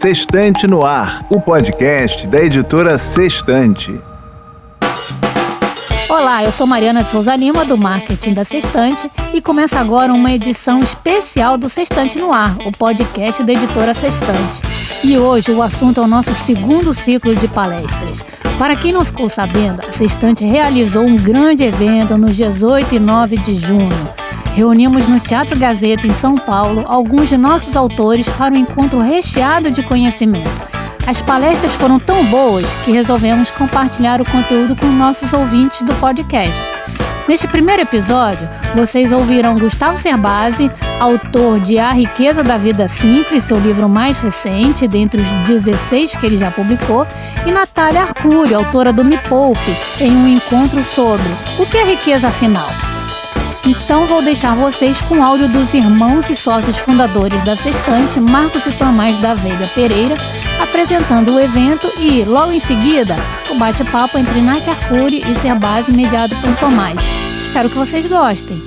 Sextante no Ar, o podcast da editora Sextante. Olá, eu sou Mariana de Souza Lima, do marketing da Sextante, e começa agora uma edição especial do Sextante no Ar, o podcast da editora Sextante. E hoje o assunto é o nosso segundo ciclo de palestras. Para quem não ficou sabendo, a Sextante realizou um grande evento nos dias 8 e 9 de junho. Reunimos no Teatro Gazeta, em São Paulo, alguns de nossos autores para um encontro recheado de conhecimento. As palestras foram tão boas que resolvemos compartilhar o conteúdo com nossos ouvintes do podcast. Neste primeiro episódio, vocês ouvirão Gustavo Cerbasi, autor de A Riqueza da Vida Simples, seu livro mais recente, dentre os 16 que ele já publicou, e Natália Arcuri, autora do Me Poupe, em um encontro sobre o que é riqueza afinal. Então vou deixar vocês com o áudio dos irmãos e sócios fundadores da Sextante, Marcos e Tomás da Veiga Pereira, apresentando o evento e, logo em seguida, o bate-papo entre Nath Arcuri e Cerbasi, mediado por Tomás. Espero que vocês gostem.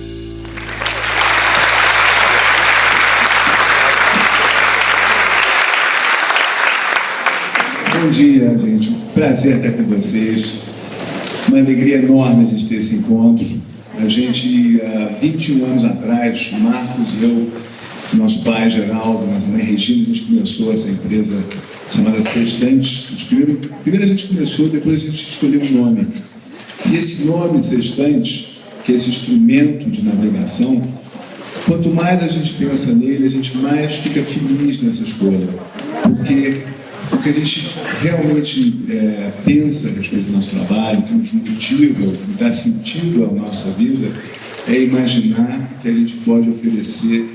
Bom dia, gente. Um prazer estar com vocês. Uma alegria enorme a gente ter esse encontro. A gente, há 21 anos atrás, Marcos e eu, nosso pai, Geraldo, nossa mãe Regina, a gente começou essa empresa chamada Sextante. Primeiro a gente começou, depois a gente escolheu um nome. E esse nome, Sextante, que é esse instrumento de navegação, quanto mais a gente pensa nele, a gente mais fica feliz nessa escolha. Porque o que a gente realmente pensa a respeito do nosso trabalho, que nos motiva, que dá sentido à nossa vida, é imaginar que a gente pode oferecer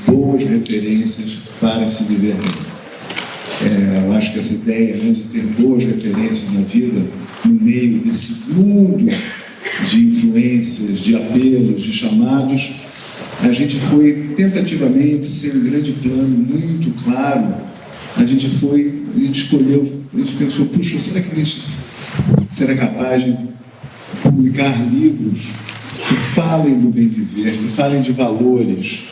boas referências para se viver bem. Eu acho que essa ideia, né, de ter boas referências na vida, no meio desse mundo de influências, de apelos, de chamados, a gente foi tentativamente, sem um grande plano muito claro, a gente escolheu, a gente pensou, puxa, será que a gente será capaz de publicar livros que falem do bem viver, que falem de valores?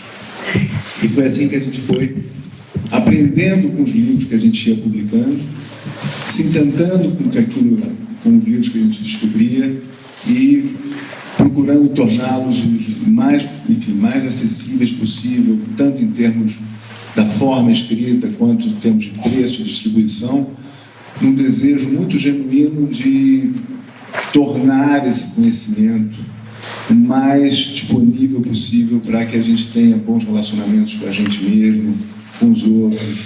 E foi assim que a gente foi aprendendo com os livros que a gente ia publicando, se encantando com os livros que a gente descobria e procurando torná-los mais acessíveis possível, tanto em termos da forma escrita quanto em termos de preço e distribuição, num desejo muito genuíno de tornar esse conhecimento o mais disponível possível para que a gente tenha bons relacionamentos com a gente mesmo, com os outros,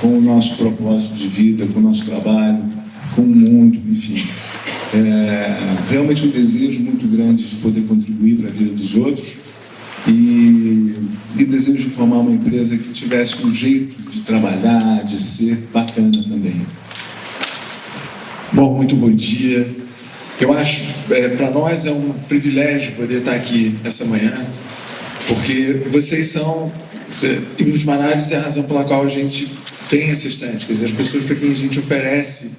com o nosso propósito de vida, com o nosso trabalho, com o mundo, enfim. Realmente um desejo muito grande de poder contribuir para a vida dos outros e desejo de formar uma empresa que tivesse um jeito de trabalhar, de ser bacana também. Bom, muito bom dia. Eu acho, para nós é um privilégio poder estar aqui essa manhã, porque vocês são, em última análise, a razão pela qual a gente tem essa estante, quer dizer, as pessoas para quem a gente oferece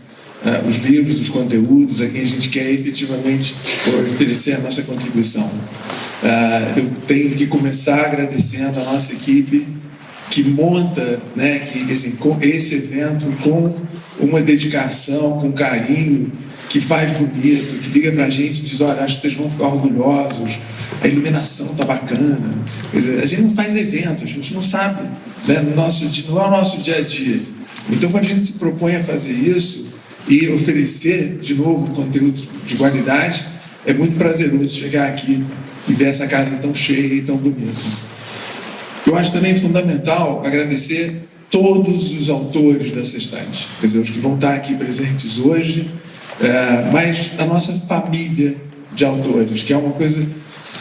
os livros, os conteúdos, a quem a gente quer efetivamente oferecer a nossa contribuição. Eu tenho que começar agradecendo a nossa equipe que monta, né, com esse evento com uma dedicação, com carinho, que faz bonito, que liga pra gente e diz, olha, acho que vocês vão ficar orgulhosos, a iluminação tá bacana. Quer dizer, a gente não faz evento, a gente não sabe, né, não é o nosso dia a dia. Então, quando a gente se propõe a fazer isso e oferecer, de novo, conteúdo de qualidade, é muito prazeroso chegar aqui e ver essa casa tão cheia e tão bonita. Eu acho também fundamental agradecer todos os autores da Sextante, quer dizer, os que vão estar aqui presentes hoje, mas a nossa família de autores, que é uma coisa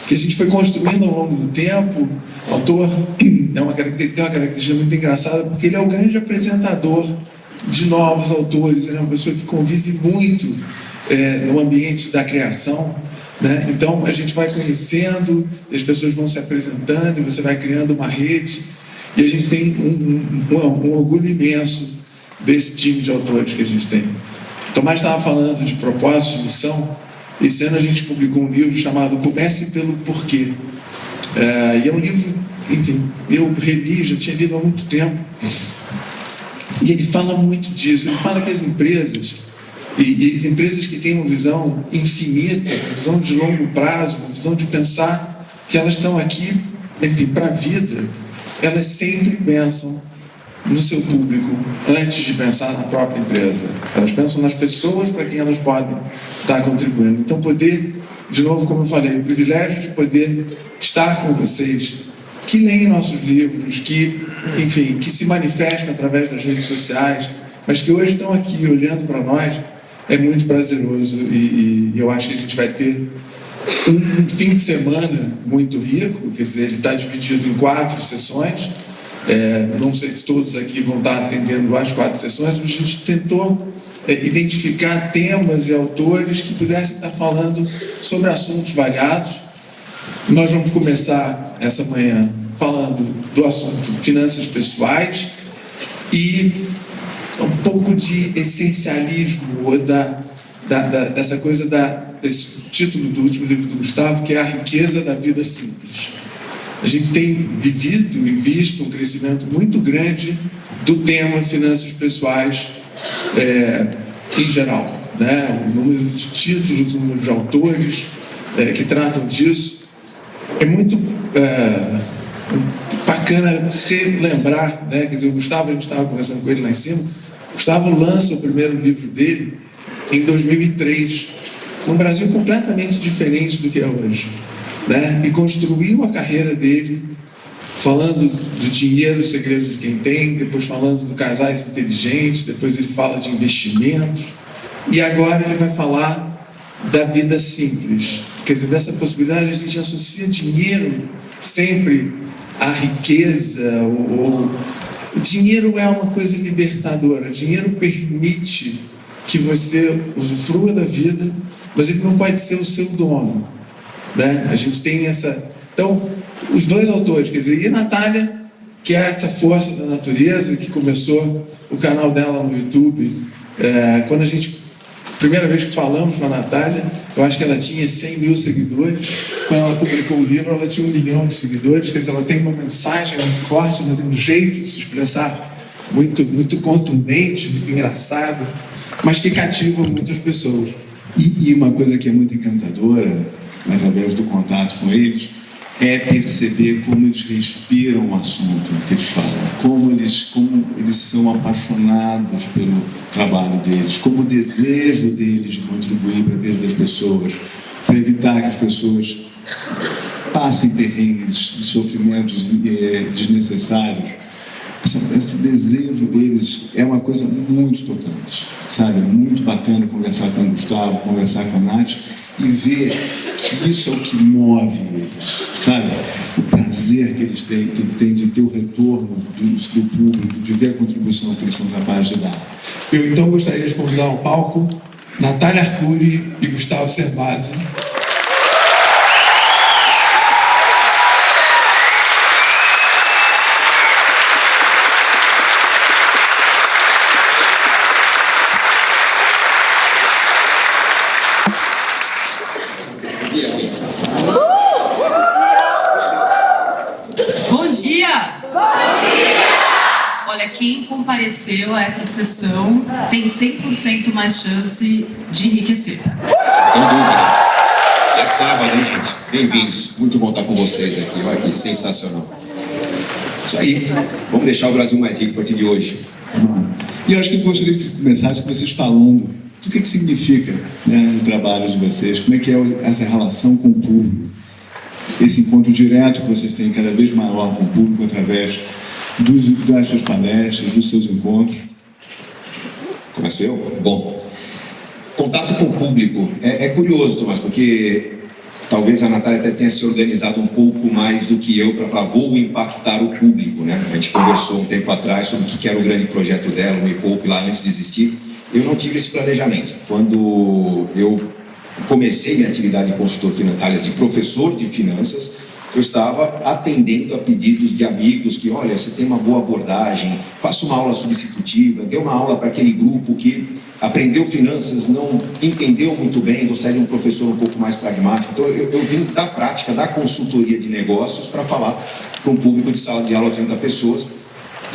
que a gente foi construindo ao longo do tempo. O autor tem uma característica muito engraçada, porque ele é o grande apresentador de novos autores, ele é uma pessoa que convive muito no ambiente da criação, né? Então a gente vai conhecendo, as pessoas vão se apresentando e você vai criando uma rede, e a gente tem um orgulho imenso desse time de autores que a gente tem. Tomás estava falando de propósito, de missão. Esse ano a gente publicou um livro chamado Comece pelo Porquê, e é um livro, enfim, eu reli, já tinha lido há muito tempo, E ele fala muito disso. Ele fala que as empresas, e as empresas que têm uma visão infinita, uma visão de longo prazo, uma visão de pensar que elas estão aqui, enfim, para a vida, elas sempre pensam no seu público antes de pensar na própria empresa. Elas pensam nas pessoas para quem elas podem estar contribuindo. Então, poder, de novo, como eu falei, o privilégio de poder estar com vocês, que leem nossos livros, que, enfim, que se manifestam através das redes sociais, mas que hoje estão aqui olhando para nós, é muito prazeroso e eu acho que a gente vai ter um fim de semana muito rico. Quer dizer, ele está dividido em 4 sessões. Não sei se todos aqui vão estar atendendo as 4 sessões, mas a gente tentou identificar temas e autores que pudessem estar falando sobre assuntos variados. Nós vamos começar essa manhã falando do assunto finanças pessoais e um pouco de essencialismo, ou dessa coisa desse título do último livro do Gustavo, que é A Riqueza da Vida Simples. A gente tem vivido e visto um crescimento muito grande do tema finanças pessoais em geral, né? O número de títulos, o número de autores que tratam disso. É muito bacana relembrar, né? Quer dizer, o Gustavo, a gente estava conversando com ele lá em cima, o Gustavo lança o primeiro livro dele em 2003, num Brasil completamente diferente do que é hoje, né? E construiu a carreira dele falando do dinheiro, o segredo de quem tem, depois falando do casais inteligentes, depois ele fala de investimentos, e agora ele vai falar da vida simples. Quer dizer, dessa possibilidade, a gente associa dinheiro sempre à riqueza, ou dinheiro é uma coisa libertadora. Dinheiro permite que você usufrua da vida, mas ele não pode ser o seu dono, né? A gente tem essa... Então, os 2 autores, quer dizer, e a Natália, que é essa força da natureza, que começou o canal dela no YouTube. Quando a gente, primeira vez que falamos com a Natália, eu acho que ela tinha 100 mil seguidores. Quando ela publicou o livro, ela tinha 1 milhão de seguidores. Quer dizer, ela tem uma mensagem muito forte, ela tem um jeito de se expressar muito, muito contundente, muito engraçado, mas que cativa muitas pessoas. E uma coisa que é muito encantadora, através do contato com eles, é perceber como eles respiram o assunto que eles falam, como eles são apaixonados pelo trabalho deles, como o desejo deles de contribuir para a vida das pessoas, para evitar que as pessoas passem perrengues de sofrimentos desnecessários. Esse desejo deles é uma coisa muito tocante, sabe? Muito bacana conversar com o Gustavo, conversar com a Nath e ver que isso é o que move eles, sabe? O prazer que eles têm, de ter o retorno do público, de ver a contribuição que eles são capazes de dar. Eu então gostaria de convidar ao palco Natália Arcuri e Gustavo Cerbasi. Olha, quem compareceu a essa sessão tem 100% mais chance de enriquecer. Não tem dúvida. É sábado, hein, gente? Bem-vindos. Muito bom estar com vocês aqui. Olha que sensacional. Isso aí. Vamos deixar o Brasil mais rico a partir de hoje. E eu acho que eu gostaria que começasse com vocês falando do que significa, né, o trabalho de vocês, como é que é essa relação com o público, esse encontro direto que vocês têm cada vez maior com o público através das suas palestras, dos seus encontros. Começo eu? Bom, contato com o público é curioso, Tomás, porque talvez a Natália até tenha se organizado um pouco mais do que eu para falar, vou impactar o público, né? A gente conversou um tempo atrás sobre o que era o grande projeto dela, o Me Poupe, lá antes de existir. Eu não tive esse planejamento. Quando eu comecei minha atividade de consultor financeiro, de professor de finanças, eu estava atendendo a pedidos de amigos que, olha, você tem uma boa abordagem, faça uma aula substitutiva, dê uma aula para aquele grupo que aprendeu finanças, não entendeu muito bem, gostaria de um professor um pouco mais pragmático. Então, eu vim da prática, da consultoria de negócios para falar para um público de sala de aula de 30 pessoas.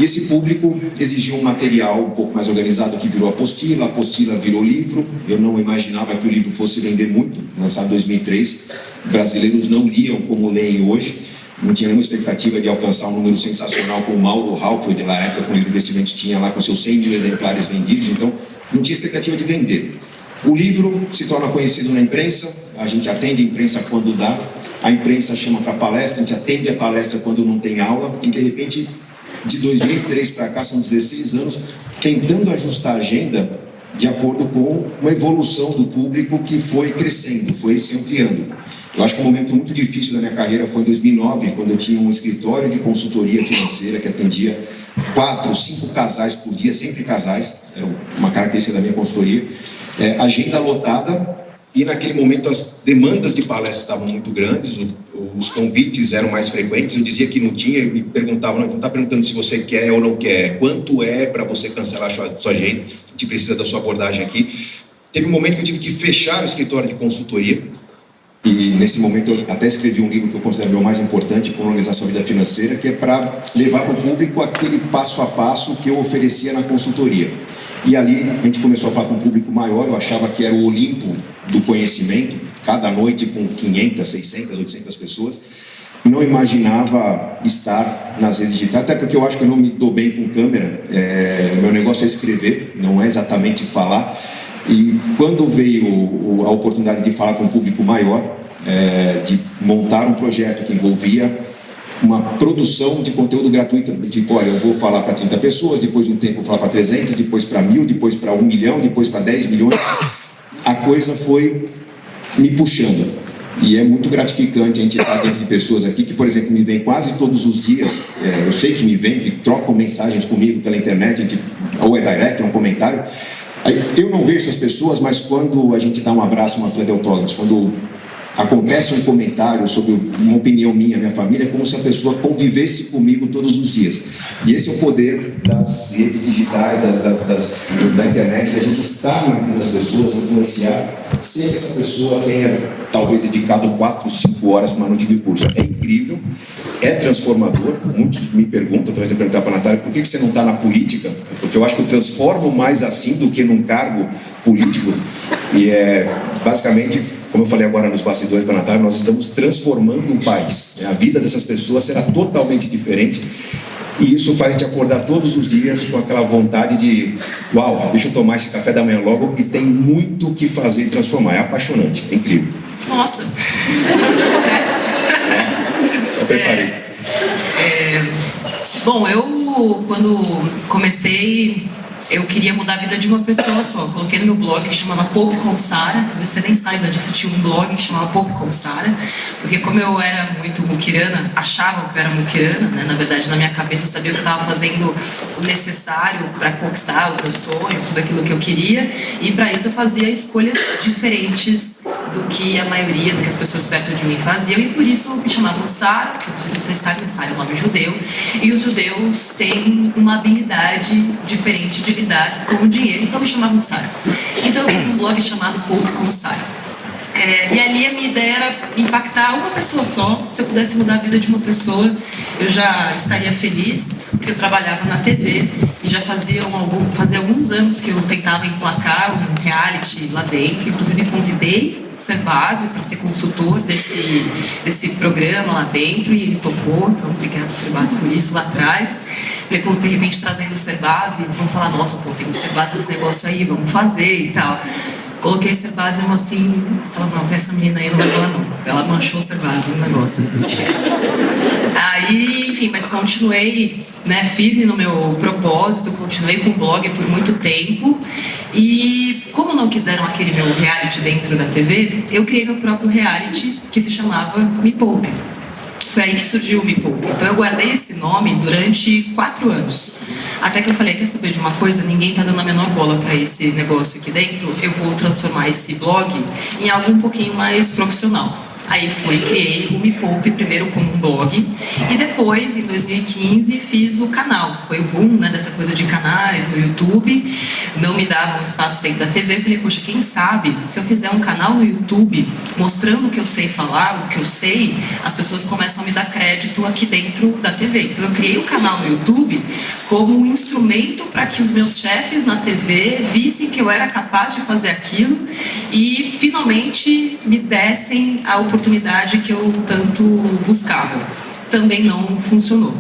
E esse público exigiu um material um pouco mais organizado, que virou apostila, a apostila virou livro. Eu não imaginava que o livro fosse vender muito, lançado em 2003. Brasileiros não liam como leem hoje. Não tinha nenhuma expectativa de alcançar um número sensacional como o Mauro Halford, na época, quando o livro Investimento tinha lá com seus 100 mil exemplares vendidos. Então, não tinha expectativa de vender. O livro se torna conhecido na imprensa, a gente atende a imprensa quando dá, a imprensa chama para palestra, a gente atende a palestra quando não tem aula, e de repente, de 2003 para cá, são 16 anos, tentando ajustar a agenda de acordo com uma evolução do público que foi crescendo, foi se ampliando. Eu acho que um momento muito difícil da minha carreira foi em 2009, quando eu tinha um escritório de consultoria financeira que atendia 4, 5 casais por dia, sempre casais, era uma característica da minha consultoria, agenda lotada, e naquele momento as demandas de palestra estavam muito grandes, os convites eram mais frequentes, eu dizia que não tinha, e me perguntavam, não está perguntando se você quer ou não quer, quanto é para você cancelar sua agenda, a gente precisa da sua abordagem aqui. Teve um momento que eu tive que fechar o escritório de consultoria, e nesse momento eu até escrevi um livro que eu considero o mais importante, Colonizar Sua Vida Financeira, que é para levar para o público aquele passo a passo que eu oferecia na consultoria. E ali a gente começou a falar com um público maior, eu achava que era o Olimpo do conhecimento, cada noite com 500, 600, 800 pessoas. Não imaginava estar nas redes digitais, até porque eu acho que eu não me dou bem com câmera, meu negócio é escrever, não é exatamente falar. E quando veio a oportunidade de falar com um público maior, de montar um projeto que envolvia uma produção de conteúdo gratuito, tipo, olha, eu vou falar para 30 pessoas, depois de um tempo eu vou falar para 300, depois para 1.000, depois para 1 milhão, depois para 10 milhões, a coisa foi me puxando. E é muito gratificante a gente estar diante de pessoas aqui que, por exemplo, me vêm quase todos os dias, eu sei que me vêm, que trocam mensagens comigo pela internet, ou é direct, é um comentário. Eu não vejo essas pessoas, mas quando a gente dá um abraço, uma fila de autógrafos, quando acontece um comentário sobre uma opinião minha família, é como se a pessoa convivesse comigo todos os dias. E esse é o poder das redes digitais, da internet, da gente estar na vida das pessoas, influenciar, sem que essa pessoa tenha, talvez, dedicado 4, 5 horas para uma noite de curso. É incrível, é transformador. Muitos me perguntam, talvez eu perguntar para a Natália, por que você não está na política? Porque eu acho que eu transformo mais assim do que num cargo político. E basicamente, como eu falei agora nos bastidores para a Natália, nós estamos transformando um país. A vida dessas pessoas será totalmente diferente. E isso faz a gente acordar todos os dias com aquela vontade de, uau, deixa eu tomar esse café da manhã logo, e tem muito o que fazer e transformar. É apaixonante, é incrível. Nossa, onde começa? Só preparei. Bom, eu quando comecei, eu queria mudar a vida de uma pessoa só. Eu coloquei no meu blog que chamava Poupe com Sara. Talvez você nem saiba disso, eu tinha um blog que chamava Poupe com Sara. Porque como eu era muito muquirana, achavam que eu era muquirana, né? Na verdade, na minha cabeça eu sabia que eu estava fazendo o necessário para conquistar os meus sonhos, tudo aquilo que eu queria. E para isso eu fazia escolhas diferentes do que a maioria, do que as pessoas perto de mim faziam. E por isso me chamavam Sara, porque eu não sei se vocês sabem, Sara é um nome judeu. E os judeus têm uma habilidade diferente de lidar com o dinheiro, então me chamavam de Sara. Então eu fiz um blog chamado Poupe com Sara. E ali a minha ideia era impactar uma pessoa só. Se eu pudesse mudar a vida de uma pessoa, eu já estaria feliz, porque eu trabalhava na TV e já fazia alguns anos que eu tentava emplacar um reality lá dentro. Inclusive convidei Serbasi para ser consultor desse programa lá dentro, e ele topou. Então obrigada, Serbasi, por isso lá atrás. Falei, pô, de repente trazendo o Serbasi, vamos falar, nossa, pô, tem um Serbasi nesse negócio aí, vamos fazer e tal. Coloquei Serbasi mesmo assim, falando, não, tem essa menina aí, não vai falar não. Ela manchou o Serbasi no negócio, não esquece. Aí, enfim, mas continuei, né, firme no meu propósito, continuei com o blog por muito tempo. E como não quiseram aquele meu reality dentro da TV, eu criei meu próprio reality que se chamava Me Poupe. Foi aí que surgiu o Me Poupe. Então eu guardei esse nome durante 4 anos. Até que eu falei, quer saber de uma coisa? Ninguém tá dando a menor bola para esse negócio aqui dentro. Eu vou transformar esse blog em algo um pouquinho mais profissional. Aí fui e criei o Me Poupe, primeiro como um blog, e depois, em 2015, fiz o canal. Foi o boom, né, dessa coisa de canais no YouTube, não me davam espaço dentro da TV. Eu falei, poxa, quem sabe se eu fizer um canal no YouTube mostrando o que eu sei falar, o que eu sei, as pessoas começam a me dar crédito aqui dentro da TV. Então eu criei um canal no YouTube como um instrumento para que os meus chefes na TV vissem que eu era capaz de fazer aquilo e finalmente me dessem a oportunidade que eu tanto buscava. Também não funcionou.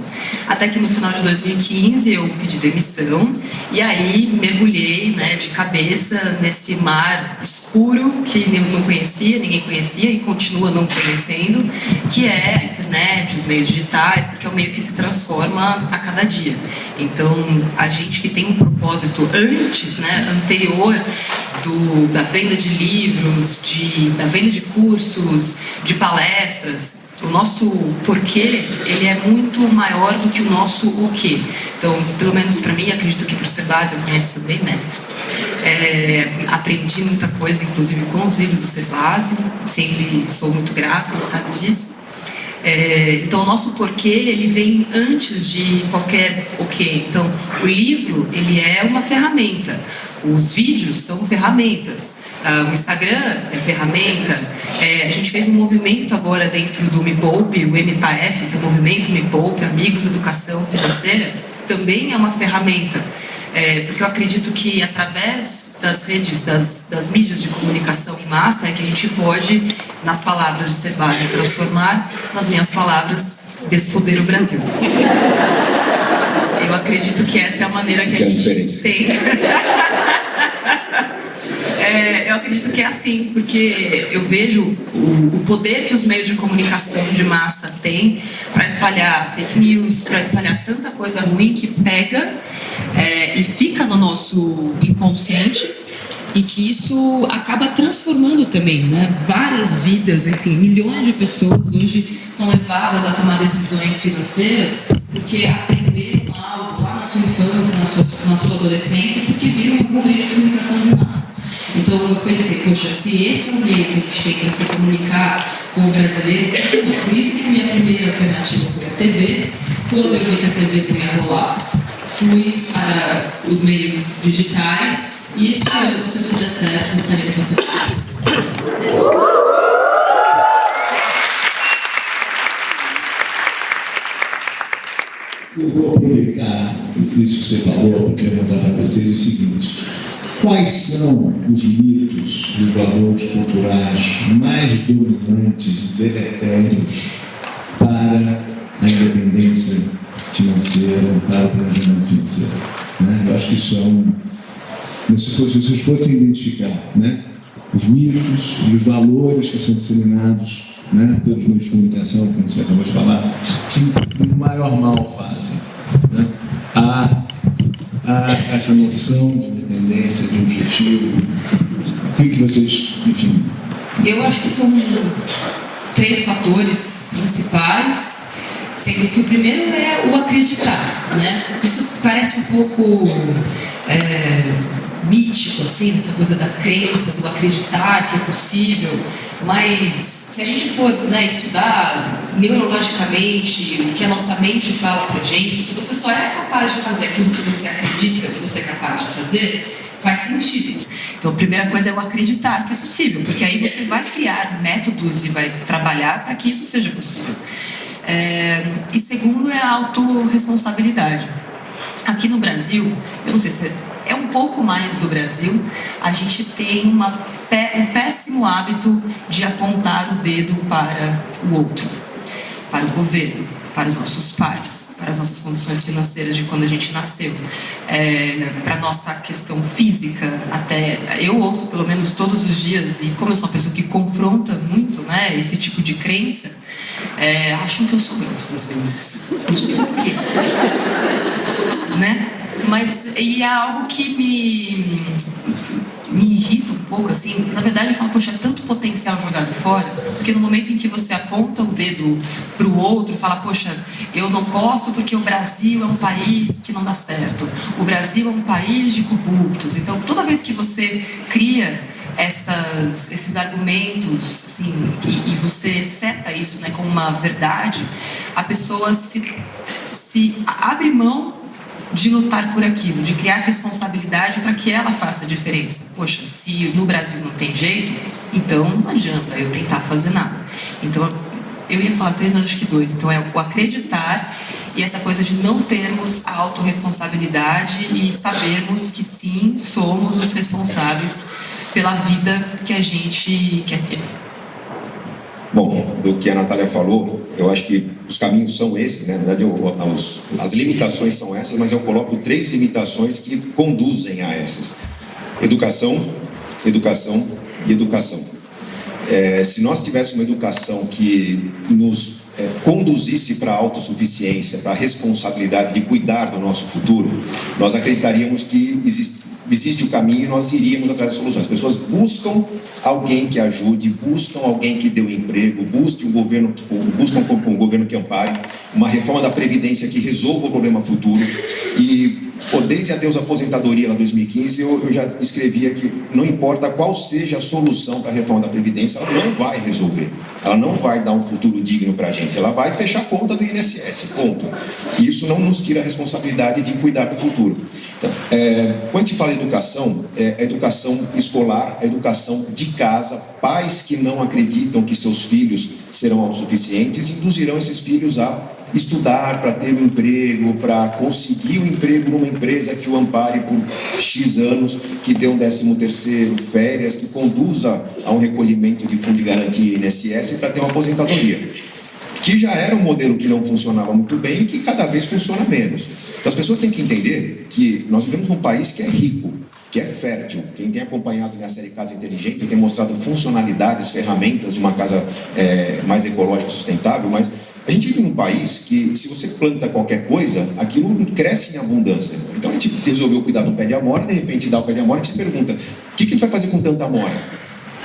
Até que no final de 2015 eu pedi demissão e aí mergulhei, né, de cabeça nesse mar escuro que eu não conhecia, ninguém conhecia e continua não conhecendo, que é a internet, os meios digitais, porque é um meio que se transforma a cada dia. Então, a gente que tem um propósito antes, né, anterior da venda de livros, da venda de cursos, de palestras, o nosso porquê, ele é muito maior do que o nosso o quê. Então, pelo menos para mim, acredito que para o Sebase, eu conheço também, mestre. Aprendi muita coisa, inclusive com os livros do Sebase, sempre sou muito grata, sabe disso. Então, o nosso porquê, ele vem antes de qualquer o quê. Então, o livro, ele é uma ferramenta. Os vídeos são ferramentas. O Instagram é ferramenta. A gente fez um movimento agora dentro do Me Poupe, o MPAF, que é o movimento Me Poupe, Amigos Educação Financeira, também é uma ferramenta. Porque eu acredito que através das redes, das mídias de comunicação em massa, é que a gente pode, nas palavras de Sebase, transformar, nas minhas palavras, desfoder o Brasil. Eu acredito que essa é a maneira que a gente tem. Eu acredito que é assim, porque eu vejo o poder que os meios de comunicação de massa têm para espalhar fake news, para espalhar tanta coisa ruim que pega e fica no nosso inconsciente e que isso acaba transformando também, né? Várias vidas, enfim, milhões de pessoas hoje são levadas a tomar decisões financeiras porque aprenderam algo lá na sua infância, na sua adolescência, porque viram um meio de comunicação de massa. Então eu pensei, poxa, se esse é o meio que a gente tem para se comunicar com o brasileiro, por que não? Por isso que minha primeira alternativa foi a TV. Quando eu vi que a TV punha rolar, fui para os meios digitais e este ano, se tudo der certo, estaremos na TV. Eu vou aproveitar isso que você falou para perguntar para vocês o seguinte: quais são os mitos e os valores culturais mais dominantes e deletérios para a independência financeira, para o planejamento financeiro? Né? Eu acho que isso é se vocês fossem identificar, né, os mitos e os valores que são disseminados, né, pelos meios de comunicação, como você acabou de falar, que o maior mal fazem, né? Há essa noção de independência, de objetivo. O que vocês, enfim... Eu acho que são 3 fatores principais, sendo que o primeiro é o acreditar, né? Isso parece um pouco mítico, assim, essa coisa da crença, do acreditar que é possível, mas se a gente for, né, estudar neurologicamente o que a nossa mente fala pra gente, se você só é capaz de fazer aquilo que você acredita que você é capaz de fazer, faz sentido. Então a primeira coisa é o acreditar que é possível, porque aí você vai criar métodos e vai trabalhar para que isso seja possível. E segundo é a autorresponsabilidade. Aqui no Brasil, eu não sei se é um pouco mais do Brasil, a gente tem um péssimo hábito de apontar o dedo para o outro, para o governo, para os nossos pais, para as nossas condições financeiras de quando a gente nasceu, para a nossa questão física. Até eu ouço pelo menos todos os dias, e como eu sou uma pessoa que confronta muito, né, esse tipo de crença, acham que eu sou grossa às vezes, não sei por quê, né? Mas é algo que me irrita um pouco, assim. Na verdade, eu falo, poxa, é tanto potencial jogado fora, porque no momento em que você aponta o dedo para o outro, fala, poxa, eu não posso porque o Brasil é um país que não dá certo, o Brasil é um país de corruptos. Então, toda vez que você cria esses argumentos, assim, e você seta isso, né, como uma verdade, a pessoa se abre mão de lutar por aquilo, de criar responsabilidade para que ela faça a diferença. Poxa, se no Brasil não tem jeito, então não adianta eu tentar fazer nada. Então, eu ia falar 3, mas acho que 2. Então, é o acreditar e essa coisa de não termos a autorresponsabilidade e sabermos que sim, somos os responsáveis pela vida que a gente quer ter. Bom, do que a Natália falou, eu acho que os caminhos são esses, né? Na verdade, as limitações são essas, mas eu coloco 3 limitações que conduzem a essas: educação, educação e educação. Se nós tivéssemos uma educação que nos conduzisse para a autossuficiência, para a responsabilidade de cuidar do nosso futuro, nós acreditaríamos que existe o caminho e nós iríamos atrás de soluções. As pessoas buscam alguém que ajude, buscam alguém que dê um emprego, buscam um governo que ampare, uma reforma da Previdência que resolva o problema futuro. E desde adeus à aposentadoria lá em 2015, eu já escrevia que não importa qual seja a solução para a reforma da Previdência, ela não vai resolver. Ela não vai dar um futuro digno para a gente. Ela vai fechar a conta do INSS, ponto. E isso não nos tira a responsabilidade de cuidar do futuro. Então, quando a gente fala de educação, a educação escolar, a educação de casa, pais que não acreditam que seus filhos serão autossuficientes, induzirão esses filhos a estudar para ter um emprego, para conseguir um emprego numa empresa que o ampare por X anos, que dê um 13º, férias, que conduza a um recolhimento de fundo de garantia INSS para ter uma aposentadoria, que já era um modelo que não funcionava muito bem e que cada vez funciona menos. Então as pessoas têm que entender que nós vivemos num país que é rico, que é fértil. Quem tem acompanhado minha série Casa Inteligente tem mostrado funcionalidades, ferramentas de uma casa mais ecológica e sustentável, mas a gente vive num país que, se você planta qualquer coisa, aquilo cresce em abundância. Então a gente resolveu cuidar do pé de amora, de repente dá o pé de amora, a gente se pergunta: o que a gente vai fazer com tanta amora?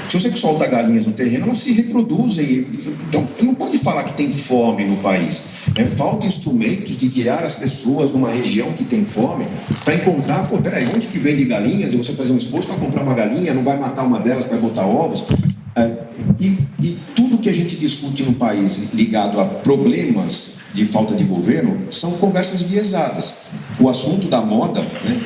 Se você solta galinhas no terreno, elas se reproduzem. Então, não pode falar que tem fome no país. Falta instrumentos de guiar as pessoas numa região que tem fome para encontrar, peraí, onde que vende galinhas? E você fazer um esforço para comprar uma galinha, não vai matar uma delas para botar ovos. E tudo que a gente discute no país ligado a problemas de falta de governo são conversas viesadas. O assunto da moda, né?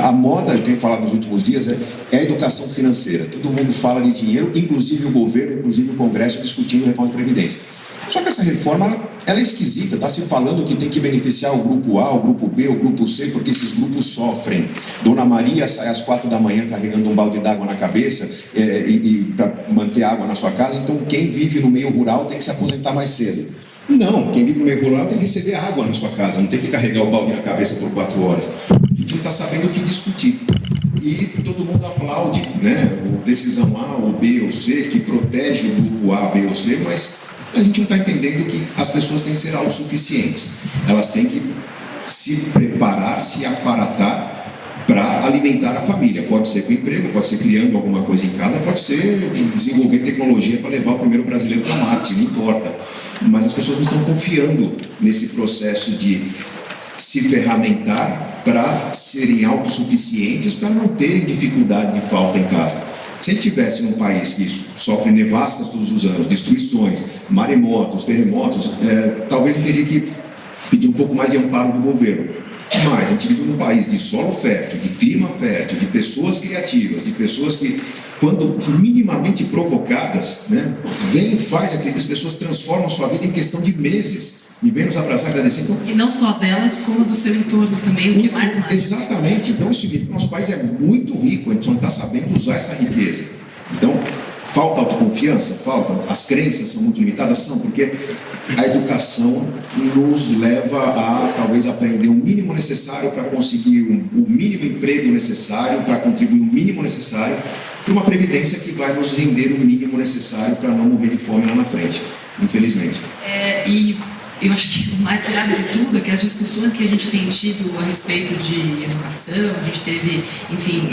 A moda, eu tenho falado nos últimos dias, é a educação financeira. Todo mundo fala de dinheiro, inclusive o governo, inclusive o Congresso, discutindo a reforma de Previdência. Só que essa reforma, ela é esquisita. Está se falando que tem que beneficiar o grupo A, o grupo B, o grupo C, porque esses grupos sofrem. Dona Maria sai às 4 da manhã carregando um balde d'água na cabeça para manter água na sua casa. Então, quem vive no meio rural tem que se aposentar mais cedo. Não, quem vive no meio rural tem que receber água na sua casa, não tem que carregar o balde na cabeça por 4 horas. A gente não está sabendo o que discutir. E todo mundo aplaude, né? O decisão A, ou B ou C, que protege o grupo A, B ou C, mas a gente não está entendendo que as pessoas têm que ser autossuficientes. Elas têm que se preparar, se aparatar para alimentar a família. Pode ser com emprego, pode ser criando alguma coisa em casa, pode ser desenvolver tecnologia para levar o primeiro brasileiro para Marte, não importa. Mas as pessoas não estão confiando nesse processo de se ferramentar para serem autossuficientes, para não terem dificuldade de falta em casa. Se a gente estivesse num país que sofre nevascas todos os anos, destruições, maremotos, terremotos, talvez eu teria que pedir um pouco mais de amparo do governo. Mas a gente vive num país de solo fértil, de clima fértil, de pessoas criativas, de pessoas que, quando minimamente provocadas, né, vem e faz, acredita, as pessoas transformam a sua vida em questão de meses. E vem nos abraçar, agradecer. Então, e não só delas, como do seu entorno também, o que mais. Exatamente. Então isso significa que o nosso país é muito rico, a gente só não está sabendo usar essa riqueza. Então, falta autoconfiança? Falta. As crenças são muito limitadas? São, porque a educação nos leva a talvez aprender o mínimo necessário para conseguir o mínimo emprego necessário, para contribuir o mínimo necessário para uma previdência que vai nos render o mínimo necessário para não morrer de fome lá na frente, infelizmente. E eu acho que o mais grave de tudo é que as discussões que a gente tem tido a respeito de educação, a gente teve, enfim,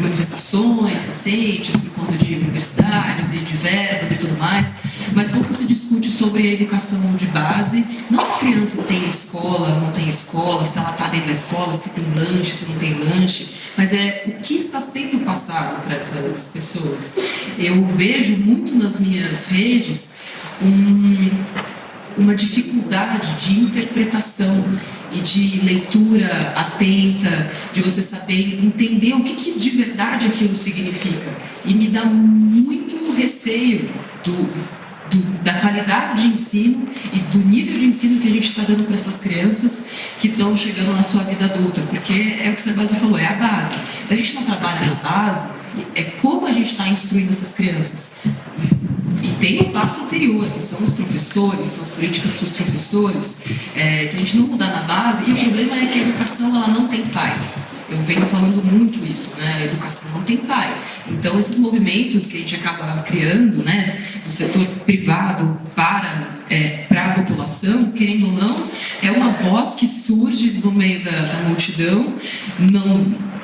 manifestações recentes por conta de universidades e de verbas e tudo mais, mas pouco se discute sobre a educação de base, não se a criança tem escola, não tem escola, se ela está dentro da escola, se tem lanche, se não tem lanche, mas o que está sendo passado para essas pessoas. Eu vejo muito nas minhas redes uma dificuldade de interpretação e de leitura atenta, de você saber entender o que de verdade aquilo significa. E me dá muito receio da qualidade de ensino e do nível de ensino que a gente está dando para essas crianças que estão chegando na sua vida adulta, porque é o que o Serbasi falou, é a base. Se a gente não trabalha na base, é como a gente está instruindo essas crianças. E tem um passo anterior, que são os professores, são as políticas para os professores. Se a gente não mudar na base, e o problema é que a educação ela não tem pai. Eu venho falando muito isso, né? A educação não tem pai. Então, esses movimentos que a gente acaba criando, né, do setor privado para a população, querendo ou não, é uma voz que surge no meio da multidão.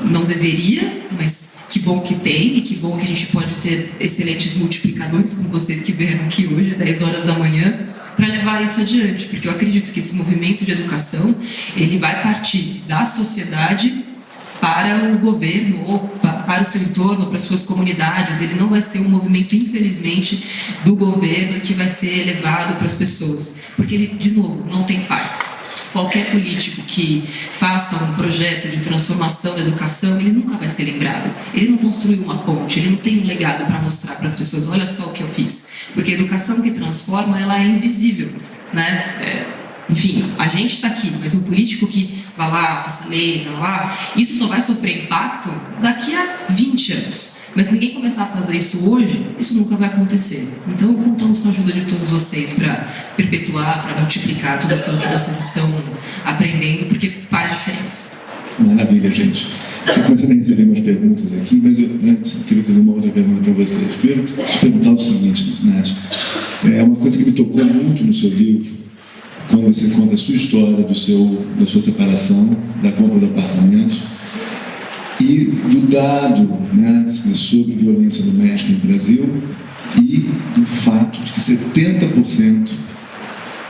Não deveria, mas que bom que tem, e que bom que a gente pode ter excelentes multiplicadores, como vocês que vieram aqui hoje, às 10 horas da manhã, para levar isso adiante, porque eu acredito que esse movimento de educação, ele vai partir da sociedade para o governo, ou para o seu entorno, para as suas comunidades. Ele não vai ser um movimento, infelizmente, do governo que vai ser levado para as pessoas, porque ele, de novo, não tem pai. Qualquer político que faça um projeto de transformação da educação, ele nunca vai ser lembrado. Ele não construiu uma ponte, ele não tem um legado para mostrar para as pessoas, olha só o que eu fiz. Porque a educação que transforma, ela é invisível, né? Enfim, a gente está aqui, mas um político que vai lá, faça leis, isso só vai sofrer impacto daqui a 20 anos. Mas se ninguém começar a fazer isso hoje, isso nunca vai acontecer. Então, contamos com a ajuda de todos vocês para perpetuar, para multiplicar tudo aquilo que vocês estão aprendendo, porque faz diferença. Maravilha, gente. Estou começando a receber umas perguntas aqui, mas antes eu queria fazer uma outra pergunta para vocês. Primeiro, te perguntar o seguinte, Nath. É uma coisa que me tocou muito no seu livro, quando você conta a sua história da sua separação, da compra do apartamento e do dado, né, sobre violência doméstica no Brasil, e do fato de que 70%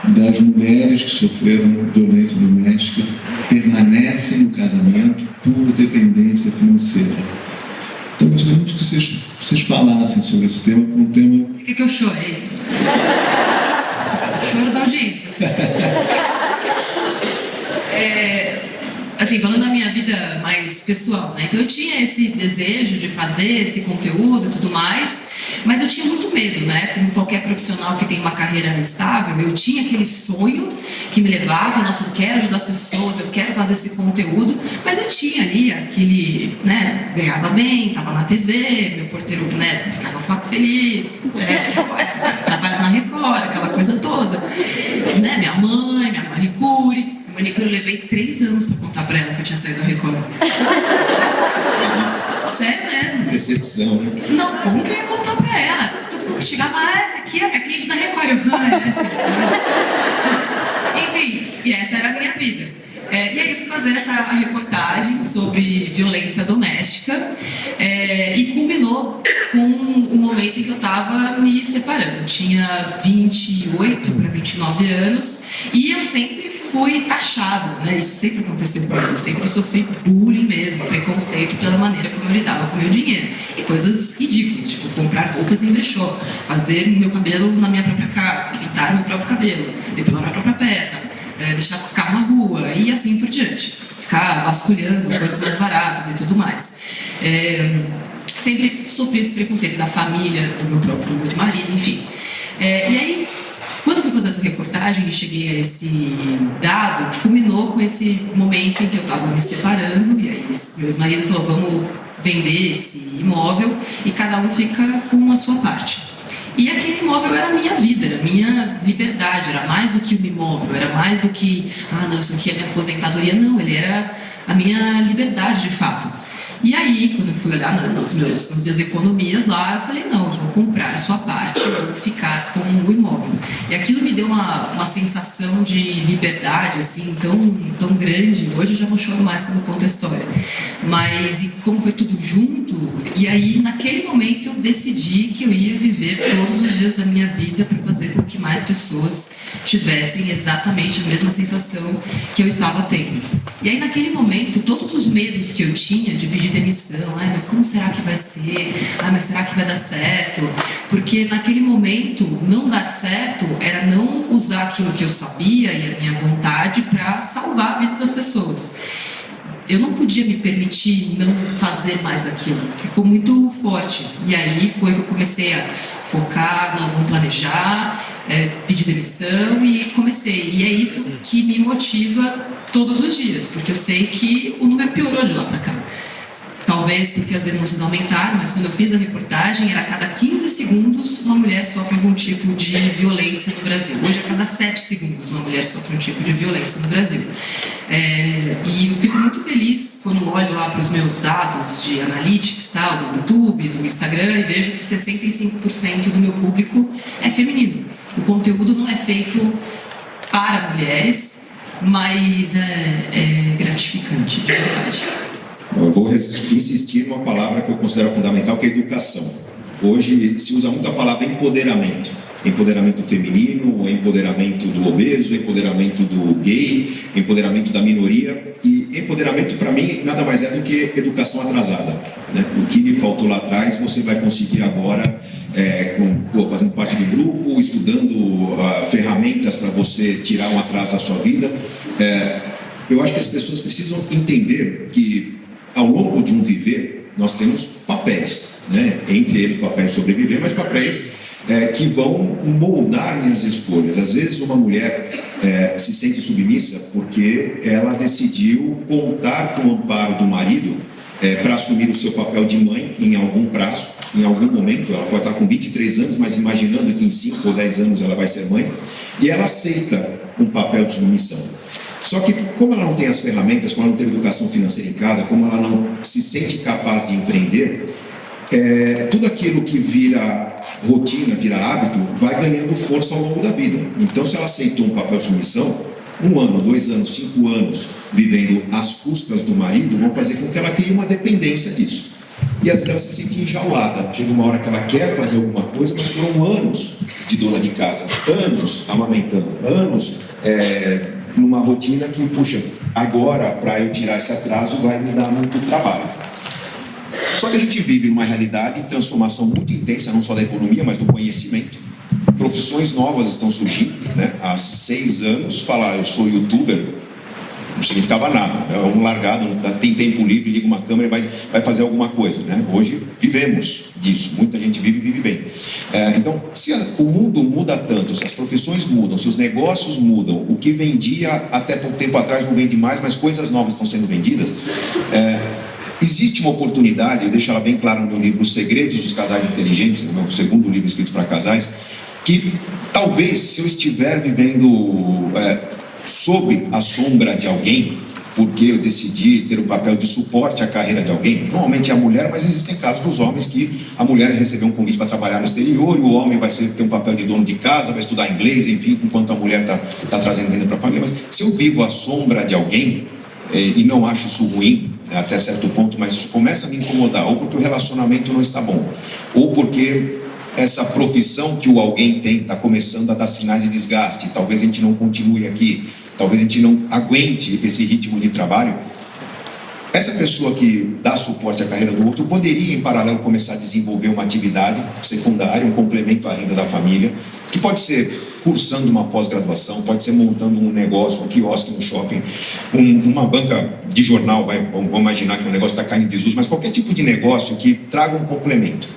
das mulheres que sofreram violência doméstica permanecem no casamento por dependência financeira. Então eu gostaria muito que vocês falassem sobre esse tema, um tema... Por que eu choro, é isso? Choro da audiência. Assim, falando da minha vida mais pessoal, né? Então eu tinha esse desejo de fazer esse conteúdo e tudo mais, mas eu tinha muito medo, né? Como qualquer profissional que tem uma carreira estável, eu tinha aquele sonho que me levava, nossa, eu quero ajudar as pessoas, eu quero fazer esse conteúdo, mas eu tinha ali aquele, né? Ganhava bem, tava na TV, meu porteiro, né? Ficava feliz, trabalhava na Record, aquela coisa toda, né? Minha mãe, minha manicure. Eu levei 3 anos para contar para ela que eu tinha saído da Record. Sério mesmo. Decepção, né? Não, como que eu ia contar para ela? Todo mundo que chegava, essa aqui é a minha cliente da Record. Eu, é essa aqui. Enfim, e essa era a minha vida. E aí eu fui fazer essa reportagem sobre violência doméstica e culminou com o momento em que eu estava me separando. Eu tinha 28 para 29 anos e eu sempre fui taxada, né? Isso sempre aconteceu comigo. Eu sempre sofri bullying mesmo, preconceito pela maneira como eu lidava com o meu dinheiro. E coisas ridículas, tipo comprar roupas em brechó, fazer meu cabelo na minha própria casa, pintar meu próprio cabelo, depilar minha própria perna, deixar o carro na rua e assim por diante. Ficar vasculhando coisas mais baratas e tudo mais. Sempre sofri esse preconceito da família, do meu próprio ex-marido, enfim. E aí, quando eu fui fazer essa reportagem e cheguei a esse dado, culminou com esse momento em que eu estava me separando, e aí meu ex-marido falou, vamos vender esse imóvel e cada um fica com a sua parte. E aquele imóvel era a minha vida, era a minha liberdade, era mais do que um imóvel, era mais do que, não, isso aqui é minha aposentadoria, não, ele era a minha liberdade de fato. E aí, quando eu fui olhar nas minhas economias lá, eu falei, não, eu vou comprar a sua parte, eu vou ficar com o imóvel. E aquilo me deu uma sensação de liberdade, assim, tão grande. Hoje eu já não choro mais quando conto a história. Mas, e como foi tudo junto, e aí, naquele momento, eu decidi que eu ia viver todos os dias da minha vida para fazer com que mais pessoas tivessem exatamente a mesma sensação que eu estava tendo. E aí, naquele momento, todos os medos que eu tinha de pedir demissão demissão. Ai, mas como será que vai ser? Ai, mas será que vai dar certo? Porque naquele momento, não dar certo era não usar aquilo que eu sabia e a minha vontade para salvar a vida das pessoas. Eu não podia me permitir não fazer mais aquilo. Ficou muito forte. E aí foi que eu comecei a focar, não, vamos planejar, pedir demissão e comecei. E é isso que me motiva todos os dias, porque eu sei que o número piorou de lá para cá. Talvez porque as denúncias aumentaram, mas quando eu fiz a reportagem, era a cada 15 segundos uma mulher sofre algum tipo de violência no Brasil. Hoje, a cada 7 segundos, uma mulher sofre um tipo de violência no Brasil. E eu fico muito feliz quando olho lá para os meus dados de analytics, tal, do YouTube, do Instagram, e vejo que 65% do meu público é feminino. O conteúdo não é feito para mulheres, mas é gratificante, de verdade. Eu vou insistir numa palavra que eu considero fundamental, que é educação. Hoje se usa muito a palavra empoderamento. Empoderamento feminino, empoderamento do obeso, empoderamento do gay, empoderamento da minoria. E empoderamento, para mim, nada mais é do que educação atrasada, né? O que lhe faltou lá atrás, você vai conseguir agora, fazendo parte do grupo, estudando ferramentas para você tirar um atraso da sua vida. Eu acho que as pessoas precisam entender que, ao longo de um viver, nós temos papéis, né? Entre eles papéis de sobreviver, mas papéis que vão moldar as escolhas. Às vezes uma mulher se sente submissa porque ela decidiu contar com o amparo do marido para assumir o seu papel de mãe em algum prazo, em algum momento. Ela pode estar com 23 anos, mas imaginando que em 5 ou 10 anos ela vai ser mãe, e ela aceita um papel de submissão. Só que, como ela não tem as ferramentas, como ela não tem educação financeira em casa, como ela não se sente capaz de empreender, tudo aquilo que vira rotina, vira hábito, vai ganhando força ao longo da vida. Então, se ela aceitou um papel de submissão, 1 ano, 2 anos, 5 anos, vivendo às custas do marido, vão fazer com que ela crie uma dependência disso. E às vezes ela se sente enjaulada. Chega uma hora que ela quer fazer alguma coisa, mas foram anos de dona de casa, anos amamentando, anos numa rotina que, puxa, agora para eu tirar esse atraso vai me dar muito trabalho. Só que a gente vive numa realidade de transformação muito intensa, não só da economia, mas do conhecimento. Profissões novas estão surgindo, né? Há 6 anos, falar eu sou youtuber não significava nada. É um largado, tem tempo livre, liga uma câmera e vai fazer alguma coisa, né? Hoje vivemos disso, muita gente vive bem. Então, se o mundo muda tanto, se as profissões mudam, se os negócios mudam, o que vendia até pouco tempo atrás não vende mais, mas coisas novas estão sendo vendidas, existe uma oportunidade, eu deixo ela bem clara no meu livro Os Segredos dos Casais Inteligentes, no meu segundo livro escrito para casais, que talvez se eu estiver vivendo sob a sombra de alguém, porque eu decidi ter um papel de suporte à carreira de alguém, normalmente é a mulher, mas existem casos dos homens que a mulher recebeu um convite para trabalhar no exterior e o homem vai ter um papel de dono de casa, vai estudar inglês, enfim, enquanto a mulher está trazendo renda para a família. Mas se eu vivo à sombra de alguém, e não acho isso ruim, até certo ponto, mas isso começa a me incomodar, ou porque o relacionamento não está bom, ou porque essa profissão que o alguém tem está começando a dar sinais de desgaste, talvez a gente não continue aqui, talvez a gente não aguente esse ritmo de trabalho. Essa pessoa que dá suporte à carreira do outro poderia, em paralelo, começar a desenvolver uma atividade secundária, um complemento à renda da família, que pode ser cursando uma pós-graduação, pode ser montando um negócio, um quiosque no shopping, uma banca de jornal, vamos imaginar que o negócio está caindo em desuso, mas qualquer tipo de negócio que traga um complemento,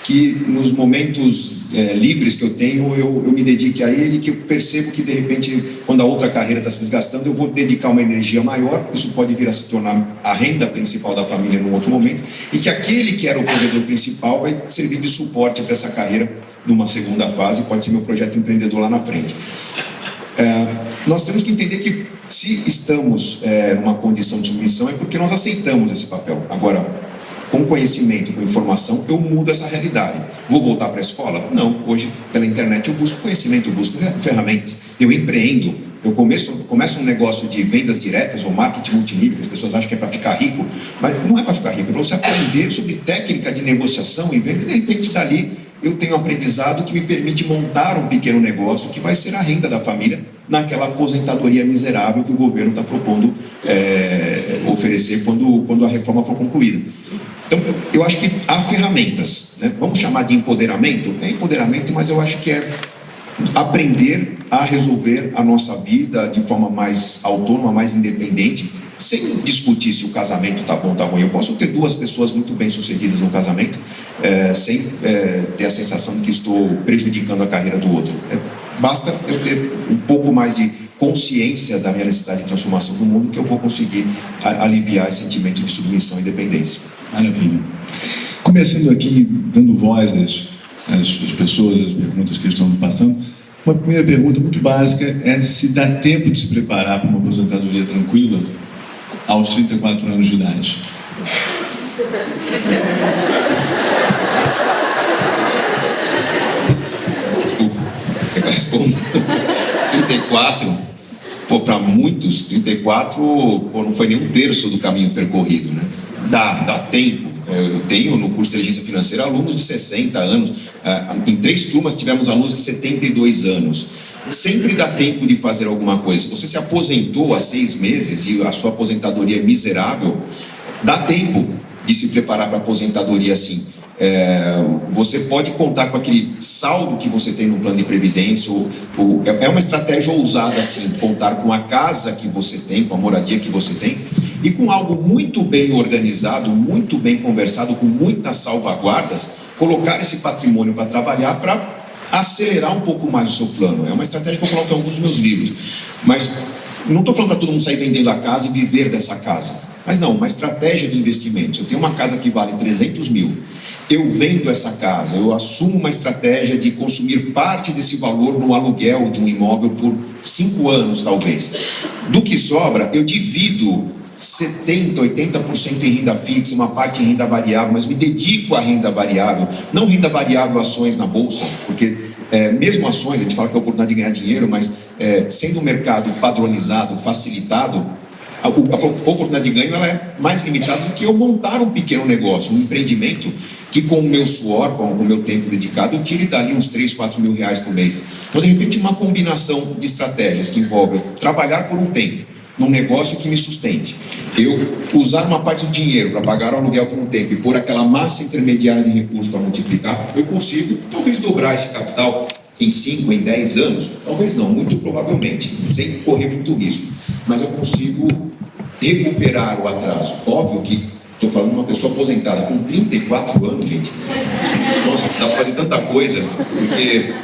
que nos momentos livres que eu tenho, eu me dedique a ele, que eu percebo que de repente, quando a outra carreira está se desgastando, eu vou dedicar uma energia maior, isso pode vir a se tornar a renda principal da família num outro momento, e que aquele que era o provedor principal vai servir de suporte para essa carreira numa segunda fase, pode ser meu projeto empreendedor lá na frente. Nós temos que entender que se estamos numa condição de submissão é porque nós aceitamos esse papel. Agora, com conhecimento, com informação, eu mudo essa realidade. Vou voltar para a escola? Não. Hoje, pela internet, eu busco conhecimento, eu busco ferramentas. Eu empreendo, eu começo um negócio de vendas diretas ou marketing multinível, que as pessoas acham que é para ficar rico, mas não é para ficar rico, é para você aprender sobre técnica de negociação e venda, e de repente dali eu tenho um aprendizado que me permite montar um pequeno negócio que vai ser a renda da família naquela aposentadoria miserável que o governo está propondo oferecer quando a reforma for concluída. Então, eu acho que há ferramentas, né? Vamos chamar de empoderamento? É empoderamento, mas eu acho que é aprender a resolver a nossa vida de forma mais autônoma, mais independente, sem discutir se o casamento tá bom ou tá ruim. Eu posso ter duas pessoas muito bem-sucedidas no casamento, sem ter a sensação de que estou prejudicando a carreira do outro. Basta eu ter um pouco mais de consciência da minha necessidade de transformação do mundo, que eu vou conseguir aliviar esse sentimento de submissão e dependência. Maravilha. Começando aqui, dando voz às pessoas, às perguntas que estão nos passando, uma primeira pergunta muito básica é se dá tempo de se preparar para uma aposentadoria tranquila aos 34 anos de idade. Eu respondo. 34, para muitos, 34 não foi nem um terço do caminho percorrido, né? Dá tempo. Eu tenho no curso de inteligência financeira alunos de 60 anos. Em 3 turmas tivemos alunos de 72 anos. Sempre dá tempo de fazer alguma coisa. Se você se aposentou há 6 meses e a sua aposentadoria é miserável, dá tempo de se preparar para a aposentadoria assim. Você pode contar com aquele saldo que você tem no plano de previdência. É uma estratégia ousada assim, contar com a casa que você tem, com a moradia que você tem, e com algo muito bem organizado, muito bem conversado, com muitas salvaguardas, colocar esse patrimônio para trabalhar, para acelerar um pouco mais o seu plano. É uma estratégia que eu coloco em alguns dos meus livros. Mas não estou falando para todo mundo sair vendendo a casa e viver dessa casa. Mas não, uma estratégia de investimentos. Eu tenho uma casa que vale 300 mil. Eu vendo essa casa, eu assumo uma estratégia de consumir parte desse valor no aluguel de um imóvel por 5 anos, talvez. Do que sobra, eu divido 70%, 80% em renda fixa, uma parte em renda variável, mas me dedico à renda variável. Não renda variável ações na bolsa, porque mesmo ações, a gente fala que é a oportunidade de ganhar dinheiro, mas sendo um mercado padronizado, facilitado, a oportunidade de ganho ela é mais limitada do que eu montar um pequeno negócio, um empreendimento que com o meu suor, com o meu tempo dedicado, eu tire dali uns 3, 4 mil reais por mês. Então, de repente, uma combinação de estratégias que envolve eu trabalhar por um tempo num negócio que me sustente, eu usar uma parte do dinheiro para pagar o aluguel por um tempo e pôr aquela massa intermediária de recursos para multiplicar, eu consigo talvez dobrar esse capital em 5, em 10 anos, talvez não, muito provavelmente, sem correr muito risco, mas eu consigo recuperar o atraso. Óbvio que estou falando de uma pessoa aposentada com 34 anos, gente. Nossa, dá para fazer tanta coisa, porque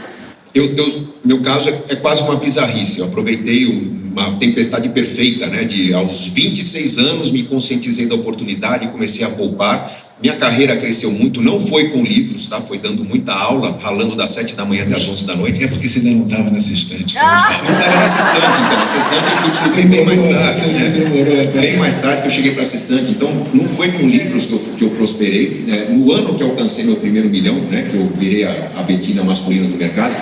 meu caso é quase uma bizarrice. Eu aproveitei uma tempestade perfeita, né? Aos 26 anos me conscientizei da oportunidade, comecei a poupar. Minha carreira cresceu muito, não foi com livros, tá? Foi dando muita aula, ralando das 7 da manhã até as 11 da noite. É porque você ainda não estava nessa estante. Não estava nessa estante, então. Essa estante eu fui descobrir bem mais tarde, né? Bem mais tarde que eu cheguei para essa estante. Então, não foi com livros que eu prosperei. No ano que eu alcancei meu primeiro milhão, né? Que eu virei a Betina masculina do mercado,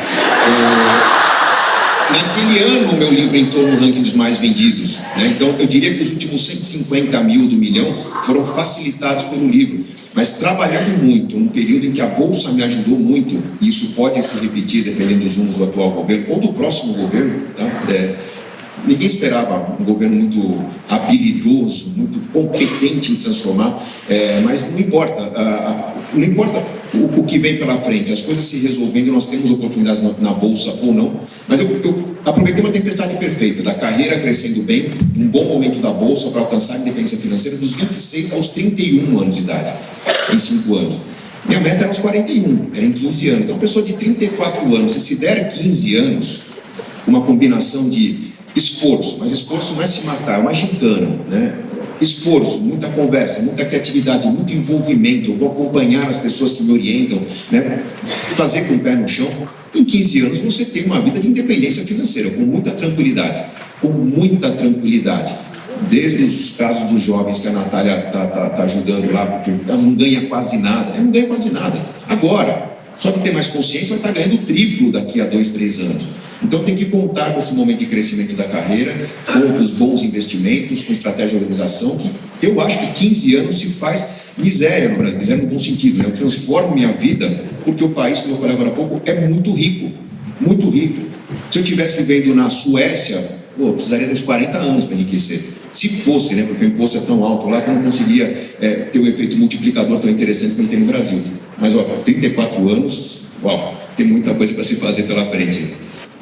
naquele ano, o meu livro entrou no ranking dos mais vendidos, né? Então, eu diria que os últimos 150 mil do milhão foram facilitados pelo livro. Mas trabalhando muito, num período em que a Bolsa me ajudou muito, e isso pode se repetir dependendo dos rumos do atual governo ou do próximo governo, tá? Ninguém esperava um governo muito habilidoso, muito competente em transformar, mas não importa. Não importa o que vem pela frente, as coisas se resolvendo, nós temos oportunidades na Bolsa ou não, mas eu aproveitei uma tempestade perfeita, da carreira crescendo bem, um bom momento da Bolsa para alcançar a independência financeira dos 26 aos 31 anos de idade, em 5 anos. Minha meta era aos 41, era em 15 anos. Então, uma pessoa de 34 anos, se der 15 anos, uma combinação de esforço, mas esforço não é se matar, é uma gincana, né? Esforço, muita conversa, muita criatividade, muito envolvimento. Eu vou acompanhar as pessoas que me orientam, né? Fazer com o pé no chão. Em 15 anos você tem uma vida de independência financeira, com muita tranquilidade. Com muita tranquilidade. Desde os casos dos jovens que a Natália tá ajudando lá, porque não ganha quase nada. Não ganha quase nada. Agora, só que ter mais consciência, vai estar ganhando o triplo daqui a 2, 3 anos. Então tem que contar com esse momento de crescimento da carreira, com os bons investimentos, com estratégia de organização, que eu acho que 15 anos se faz miséria no Brasil, miséria no bom sentido, né? Eu transformo minha vida, porque o país, como eu falei agora há pouco, é muito rico, muito rico. Se eu estivesse vivendo na Suécia, eu precisaria de uns 40 anos para enriquecer. Se fosse, né, porque o imposto é tão alto lá que eu não conseguia ter o efeito multiplicador tão interessante como tem no Brasil. Mas, 34 anos, tem muita coisa para se fazer pela frente.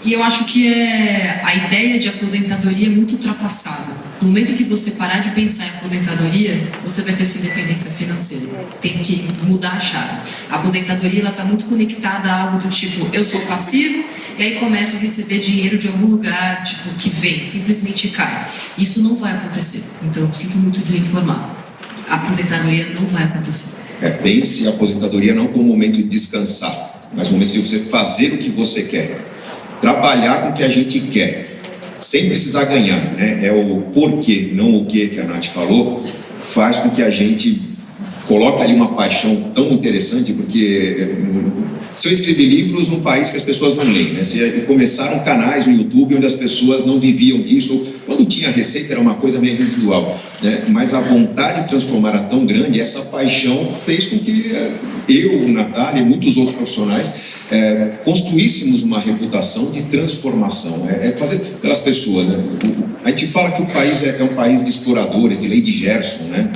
E eu acho que a ideia de aposentadoria é muito ultrapassada. No momento que você parar de pensar em aposentadoria, você vai ter sua independência financeira. Tem que mudar a chave. A aposentadoria está muito conectada a algo do tipo, eu sou passivo, e aí começo a receber dinheiro de algum lugar, tipo, que vem, simplesmente cai. Isso não vai acontecer. Então, eu sinto muito de lhe informar. A aposentadoria não vai acontecer. Pense a aposentadoria não como um momento de descansar, mas um momento de você fazer o que você quer. Trabalhar com o que a gente quer, sem precisar ganhar, né? É o porquê, não o que a Nath falou, faz com que a gente coloque ali uma paixão tão interessante, porque se eu escrevi livros num país que as pessoas não leem, né? Se começaram canais no YouTube onde as pessoas não viviam disso, ou quando tinha receita era uma coisa meio residual, né? Mas a vontade de transformar era tão grande, essa paixão fez com que eu, Natália e muitos outros profissionais construíssemos uma reputação de transformação, fazer pelas pessoas, né? A gente fala que o país é um país de exploradores, de Lei de Gerson, né?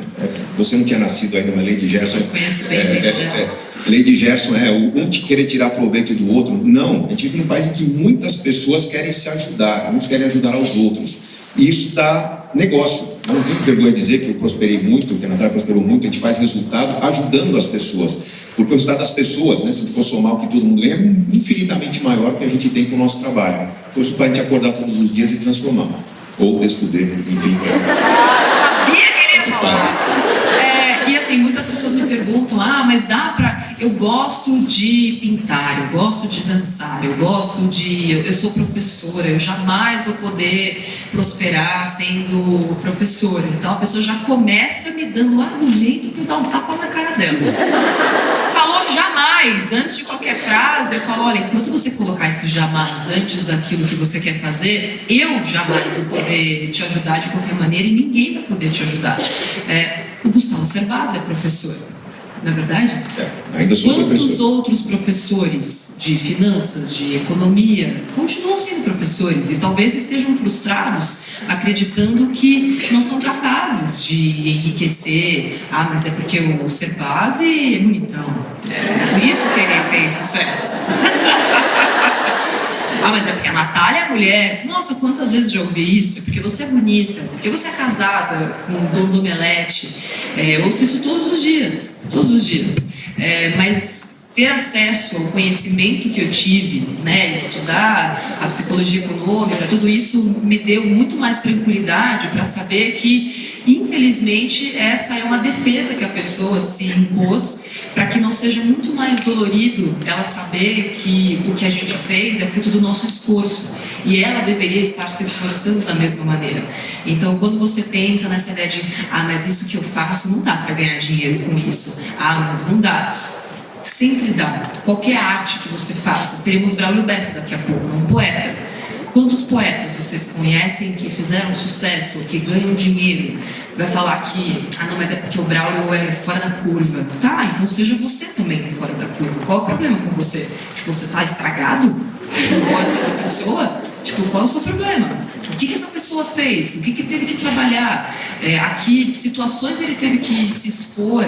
Você não tinha nascido ainda na Lei de Gerson. Mas conheço bem a Lei de Gerson. Lei de Gerson um de querer tirar proveito do outro. Não, a gente vive num país em que muitas pessoas querem se ajudar, uns querem ajudar aos outros. E isso dá negócio. Eu não tenho vergonha de dizer que eu prosperei muito, que a Natália prosperou muito, a gente faz resultado ajudando as pessoas. Porque o resultado das pessoas, né, se for somar o que todo mundo ganha, é infinitamente maior que a gente tem com o nosso trabalho. Então isso faz a gente acordar todos os dias e transformar. Ou desfuder, enfim. Sabia que ele ia falar. E assim, muitas pessoas me perguntam, mas dá pra... Eu gosto de pintar, eu gosto de dançar, eu sou professora, eu jamais vou poder prosperar sendo professora. Então a pessoa já começa me dando argumento para eu dar um tapa na cara dela. Falou jamais, antes de qualquer frase, eu falo, olha, enquanto você colocar esse jamais antes daquilo que você quer fazer, eu jamais vou poder te ajudar de qualquer maneira e ninguém vai poder te ajudar. O Gustavo Cerbasi é professor, não é verdade? Ainda sou Quantos professor. outros professores de finanças, de economia, continuam sendo professores e talvez estejam frustrados, acreditando que não são capazes de enriquecer. Mas é porque o Cerbasi é bonitão. Por isso que ele fez sucesso. Mas é porque a Natália é mulher. Nossa, quantas vezes já ouvi isso? É porque você é bonita, porque você é casada com o dono do Omelete. Eu ouço isso todos os dias. Mas ter acesso ao conhecimento que eu tive, né, estudar a psicologia econômica, tudo isso me deu muito mais tranquilidade para saber que, infelizmente, essa é uma defesa que a pessoa se impôs para que não seja muito mais dolorido ela saber que o que a gente fez é fruto do nosso esforço e ela deveria estar se esforçando da mesma maneira. Então, quando você pensa nessa ideia de mas isso que eu faço não dá para ganhar dinheiro com isso, mas não dá. Sempre dá. Qualquer arte que você faça. Teremos Braulio Bessa daqui a pouco, um poeta. Quantos poetas vocês conhecem que fizeram sucesso, que ganham dinheiro? Vai falar que, não, mas é porque o Braulio é fora da curva. Tá, então seja você também fora da curva. Qual é o problema com você? Você tá estragado? Você não pode ser essa pessoa? Qual é o seu problema? O que essa pessoa fez? O que teve que trabalhar? A que situações ele teve que se expor?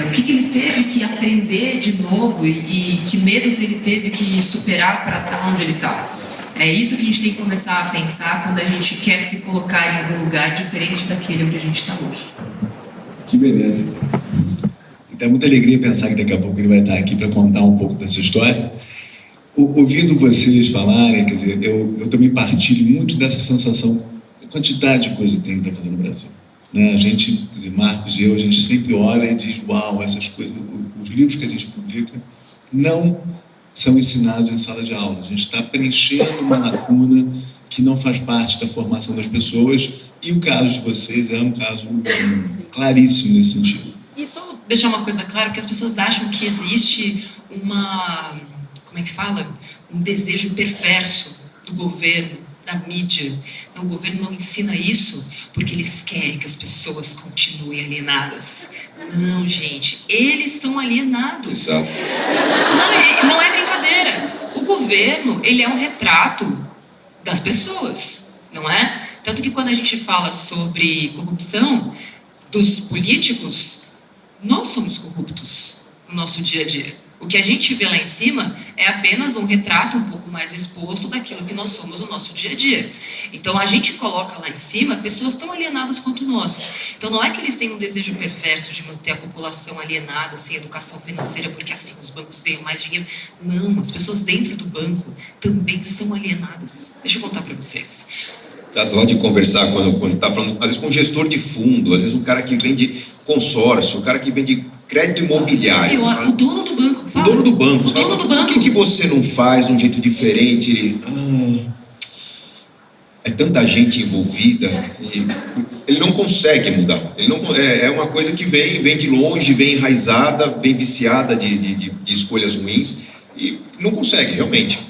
O que ele teve que aprender de novo? E que medos ele teve que superar para estar onde ele está? É isso que a gente tem que começar a pensar quando a gente quer se colocar em algum lugar diferente daquele onde a gente está hoje. Que beleza. Dá muita alegria pensar que daqui a pouco ele vai estar aqui para contar um pouco dessa história. Ouvindo vocês falarem, quer dizer, eu também partilho muito dessa sensação, a quantidade de coisa que tem para fazer no Brasil. Né? A gente, quer dizer, Marcos e eu, a gente sempre olha e diz, uau, essas coisas, os livros que a gente publica não são ensinados em sala de aula. A gente está preenchendo uma lacuna que não faz parte da formação das pessoas e o caso de vocês é um caso claríssimo nesse sentido. E só deixar uma coisa clara, que as pessoas acham que existe um desejo perverso do governo, da mídia. Não, o governo não ensina isso porque eles querem que as pessoas continuem alienadas. Não, gente, eles são alienados. Exato. Não é brincadeira. O governo, ele é um retrato das pessoas, não é? Tanto que quando a gente fala sobre corrupção dos políticos, nós somos corruptos no nosso dia a dia. O que a gente vê lá em cima é apenas um retrato um pouco mais exposto daquilo que nós somos no nosso dia a dia. Então, a gente coloca lá em cima pessoas tão alienadas quanto nós. Então, não é que eles têm um desejo perverso de manter a população alienada, sem educação financeira, porque assim os bancos ganham mais dinheiro. Não, as pessoas dentro do banco também são alienadas. Deixa eu contar para vocês. Dá dó de conversar quando está falando, às vezes com um gestor de fundo, às vezes um cara que vende consórcio, um cara que vende crédito imobiliário. O dono do banco. O dono do banco. O dono do banco. Por que você não faz de um jeito diferente? É tanta gente envolvida e ele não consegue mudar. Ele não, é uma coisa que vem de longe, vem enraizada, vem viciada de escolhas ruins e não consegue, realmente.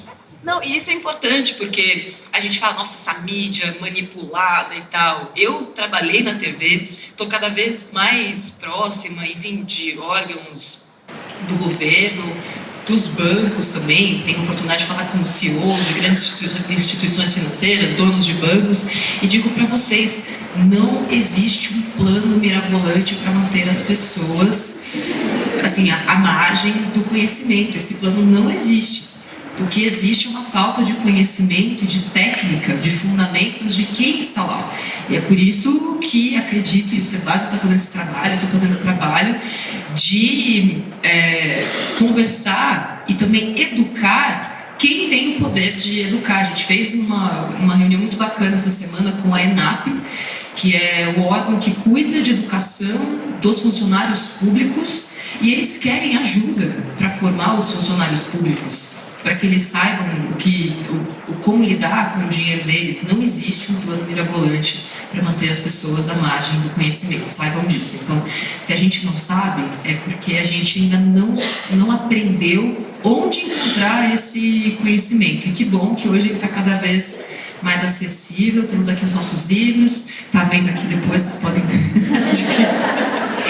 Não, e isso é importante, porque a gente fala, nossa, essa mídia manipulada e tal. Eu trabalhei na TV, estou cada vez mais próxima, enfim, de órgãos do governo, dos bancos também. Tenho a oportunidade de falar com CEOs de grandes instituições financeiras, donos de bancos, e digo para vocês, não existe um plano mirabolante para manter as pessoas, assim, à margem do conhecimento. Esse plano não existe. O que existe é uma falta de conhecimento, de técnica, de fundamentos de quem está lá. E é por isso que acredito, e o Sebasa está fazendo esse trabalho, eu estou fazendo esse trabalho, de conversar e também educar quem tem o poder de educar. A gente fez uma reunião muito bacana essa semana com a ENAP, que é o órgão que cuida de educação dos funcionários públicos, e eles querem ajuda para formar os funcionários públicos, para que eles saibam como lidar com o dinheiro deles. Não existe um plano mirabolante para manter as pessoas à margem do conhecimento, saibam disso. Então, se a gente não sabe, é porque a gente ainda não aprendeu onde encontrar esse conhecimento. E que bom que hoje ele está cada vez mais acessível. Temos aqui os nossos livros, tá vendo aqui depois, vocês podem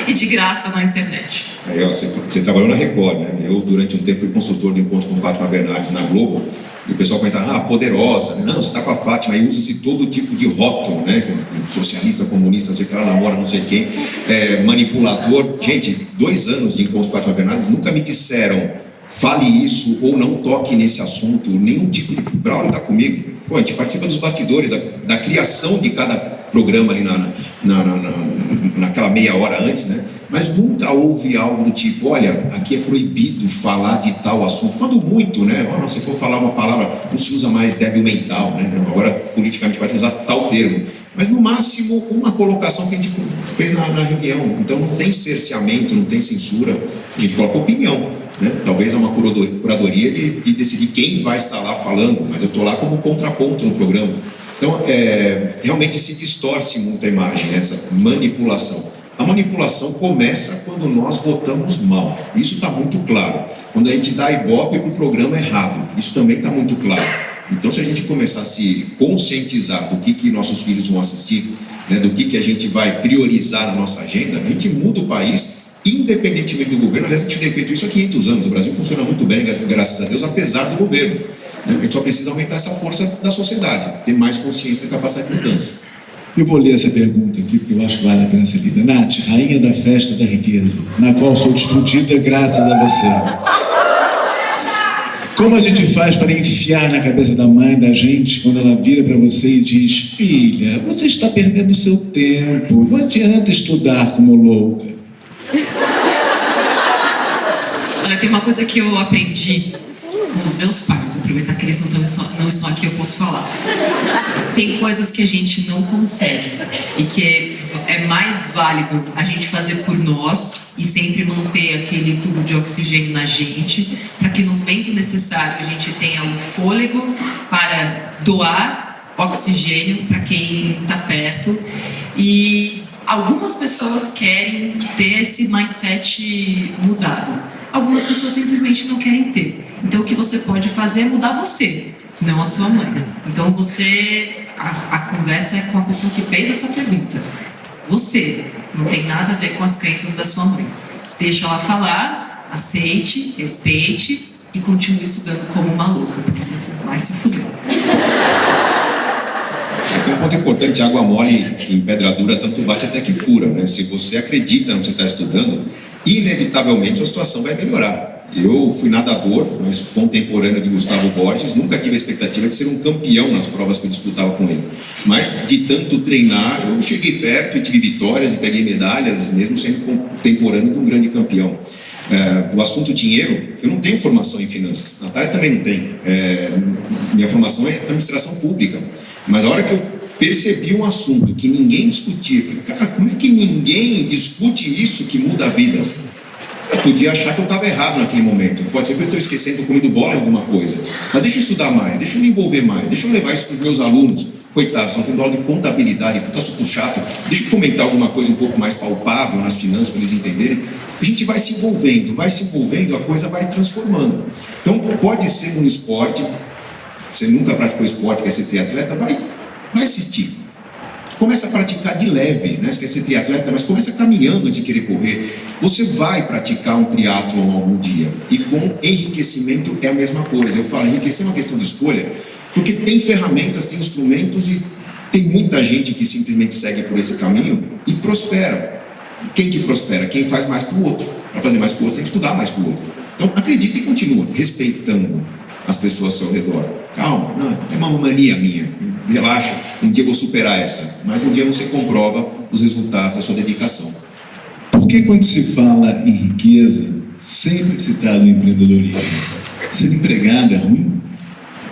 e de graça na internet. Aí, ó, você trabalhou na Record, né? Eu, durante um tempo, fui consultor do Encontro com Fátima Bernardes na Globo, e o pessoal comentava, poderosa, não, você está com a Fátima, aí usa-se todo tipo de rótulo, né? Socialista, comunista, não sei o que, ela namora não sei quem, manipulador. Gente, 2 anos de Encontro com Fátima Bernardes nunca me disseram, fale isso ou não toque nesse assunto, nenhum tipo de... Braulio está comigo. Pô, a gente participa dos bastidores, da criação de cada programa ali naquela meia hora antes, né? Mas nunca houve algo do tipo, olha, aqui é proibido falar de tal assunto. Quando muito, né? Se for falar uma palavra, não se usa mais débil mental, né? Agora, politicamente, vai usar tal termo. Mas, no máximo, uma colocação que a gente fez na reunião. Então, não tem cerceamento, não tem censura. A gente coloca opinião, né? Talvez é uma curadoria de decidir quem vai estar lá falando, mas eu estou lá como contraponto no programa. Então, realmente se distorce muito a imagem, né? Essa manipulação. A manipulação começa quando nós votamos mal. Isso está muito claro. Quando a gente dá ibope para o programa errado. Isso também está muito claro. Então, se a gente começar a se conscientizar do que nossos filhos vão assistir, né, do que a gente vai priorizar na nossa agenda, a gente muda o país, independentemente do governo. Aliás, a gente tem feito isso há 500 anos. O Brasil funciona muito bem, graças a Deus, apesar do governo. Né? A gente só precisa aumentar essa força da sociedade, ter mais consciência da capacidade de mudança. Eu vou ler essa pergunta aqui, porque eu acho que vale a pena ser lida. Nath, rainha da festa da riqueza, na qual sou difundida graças a você. Como a gente faz para enfiar na cabeça da mãe da gente quando ela vira para você e diz: filha, você está perdendo o seu tempo, não adianta estudar como louca. Olha, tem uma coisa que eu aprendi com os meus pais, aproveitar que eles não estão aqui, eu posso falar. Tem coisas que a gente não consegue e que é mais válido a gente fazer por nós e sempre manter aquele tubo de oxigênio na gente, para que no momento necessário a gente tenha o fôlego para doar oxigênio para quem está perto. E algumas pessoas querem ter esse mindset mudado. Algumas pessoas simplesmente não querem ter. Então, o que você pode fazer é mudar você, não a sua mãe. Então, a conversa é com a pessoa que fez essa pergunta. Você não tem nada a ver com as crenças da sua mãe. Deixa ela falar, aceite, respeite e continue estudando como maluca, porque senão você vai se fuder. Tem um ponto importante: água mole em pedra dura tanto bate até que fura, né? Se você acredita no que você está estudando, inevitavelmente a situação vai melhorar. Eu fui nadador, mas contemporâneo de Gustavo Borges, nunca tive a expectativa de ser um campeão nas provas que eu disputava com ele. Mas de tanto treinar, eu cheguei perto e tive vitórias e peguei medalhas, mesmo sendo contemporâneo de um grande campeão. O assunto dinheiro, eu não tenho formação em finanças, a Natália também não tem. Minha formação é administração pública, mas a hora que eu percebi um assunto que ninguém discutia, eu falei, cara, como é que ninguém discute isso que muda vidas? Eu podia achar que eu estava errado naquele momento. Pode ser que eu estou esquecendo, comido bola em alguma coisa. Mas deixa eu estudar mais, deixa eu me envolver mais, deixa eu levar isso para os meus alunos. Coitados, estão tendo aula de contabilidade, puta assunto chato. Deixa eu comentar alguma coisa um pouco mais palpável nas finanças para eles entenderem. A gente vai se envolvendo, a coisa vai transformando. Então, pode ser um esporte, você nunca praticou esporte, quer ser triatleta, vai assistir. Começa a praticar de leve, né? Você quer ser triatleta, mas começa caminhando de querer correr. Você vai praticar um triatlon algum dia. E com enriquecimento é a mesma coisa. Eu falo, enriquecer é uma questão de escolha, porque tem ferramentas, tem instrumentos e tem muita gente que simplesmente segue por esse caminho e prospera. Quem que prospera? Quem faz mais que o outro. Para fazer mais que o outro, tem que estudar mais que o outro. Então, acredita e continua, respeitando as pessoas ao seu redor. Calma, não, é uma mania minha. Relaxa, um dia eu vou superar essa, mas um dia você comprova os resultados da sua dedicação. Por que quando se fala em riqueza, sempre se trata do empreendedorismo? Ser empregado é ruim?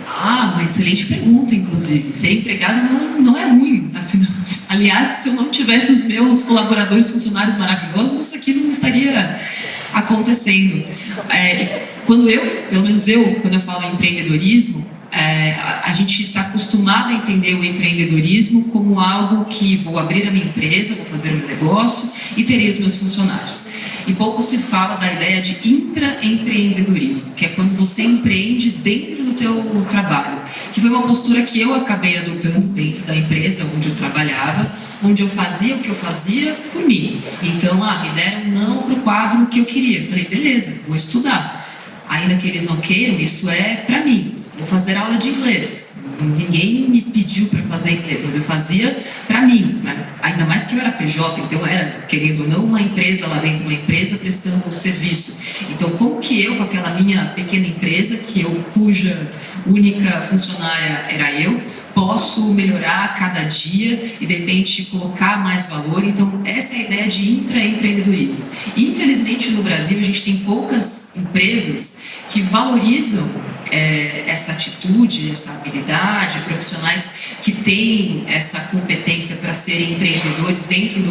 Uma excelente pergunta, inclusive. Ser empregado não é ruim, afinal. Aliás, se eu não tivesse os meus colaboradores, funcionários maravilhosos, isso aqui não estaria acontecendo. Quando eu falo em empreendedorismo, a gente está acostumado a entender o empreendedorismo como algo que vou abrir a minha empresa, vou fazer o meu negócio e terei os meus funcionários. E pouco se fala da ideia de intraempreendedorismo, que é quando você empreende dentro do teu trabalho, que foi uma postura que eu acabei adotando dentro da empresa onde eu trabalhava, onde eu fazia o que eu fazia por mim. Então, me deram não para o quadro que eu queria. Eu falei, beleza, vou estudar. Ainda que eles não queiram, isso é para mim. Vou fazer aula de inglês. Ninguém me pediu para fazer inglês, mas eu fazia para mim. Ainda mais que eu era PJ, então era, querendo ou não, uma empresa lá dentro, uma empresa prestando um serviço. Então, como que eu, com aquela minha pequena empresa, cuja única funcionária era eu, posso melhorar a cada dia e, de repente, colocar mais valor? Então, essa é a ideia de intraempreendedorismo. Infelizmente, no Brasil, a gente tem poucas empresas que valorizam essa atitude, essa habilidade, profissionais que têm essa competência para serem empreendedores dentro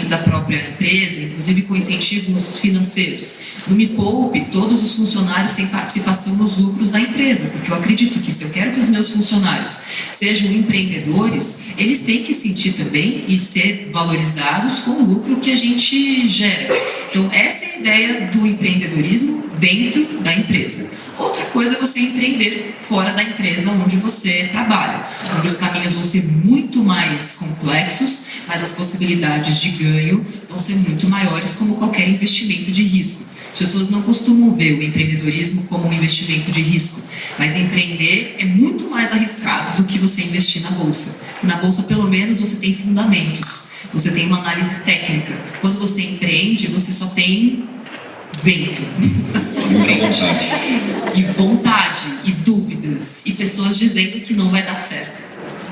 da própria empresa, inclusive com incentivos financeiros. No Me Poupe, todos os funcionários têm participação nos lucros da empresa, porque eu acredito que se eu quero que os meus funcionários sejam empreendedores, eles têm que sentir também e ser valorizados com o lucro que a gente gera. Então, essa é a ideia do empreendedorismo dentro da empresa. Outra coisa é você empreender fora da empresa onde você trabalha, onde os caminhos vão ser muito mais complexos, mas as possibilidades de ganho vão ser muito maiores, como qualquer investimento de risco. As pessoas não costumam ver o empreendedorismo como um investimento de risco, mas empreender é muito mais arriscado do que você investir na bolsa. Na bolsa, pelo menos, você tem fundamentos, você tem uma análise técnica. Quando você empreende, você só tem vento na sua frente, e vontade, e dúvidas, e pessoas dizendo que não vai dar certo,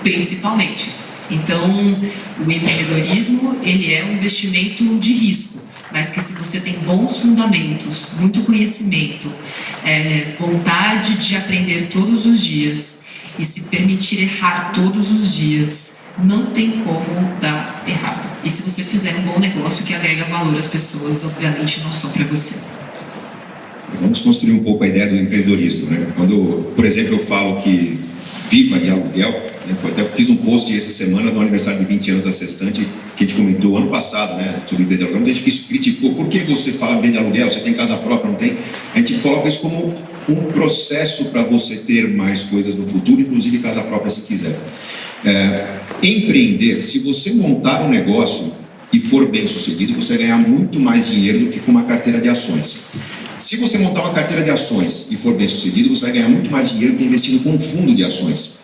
principalmente. Então, o empreendedorismo, ele é um investimento de risco, mas que se você tem bons fundamentos, muito conhecimento, vontade de aprender todos os dias e se permitir errar todos os dias, não tem como dar errado. E se você fizer um bom negócio que agrega valor às pessoas, obviamente não só para você. Vamos construir um pouco a ideia do empreendedorismo, né? Quando, por exemplo, eu falo que viva de aluguel, né? Até fiz um post essa semana do aniversário de 20 anos da Sextante, que a gente comentou ano passado, né, sobre vender aluguel. Muita gente que criticou, por que você fala vender aluguel? Você tem casa própria, não tem? A gente coloca isso como um processo para você ter mais coisas no futuro, inclusive casa própria se quiser. Empreender, se você montar um negócio e for bem sucedido, você vai ganhar muito mais dinheiro do que com uma carteira de ações. Se você montar uma carteira de ações e for bem sucedido, você vai ganhar muito mais dinheiro que investindo com um fundo de ações.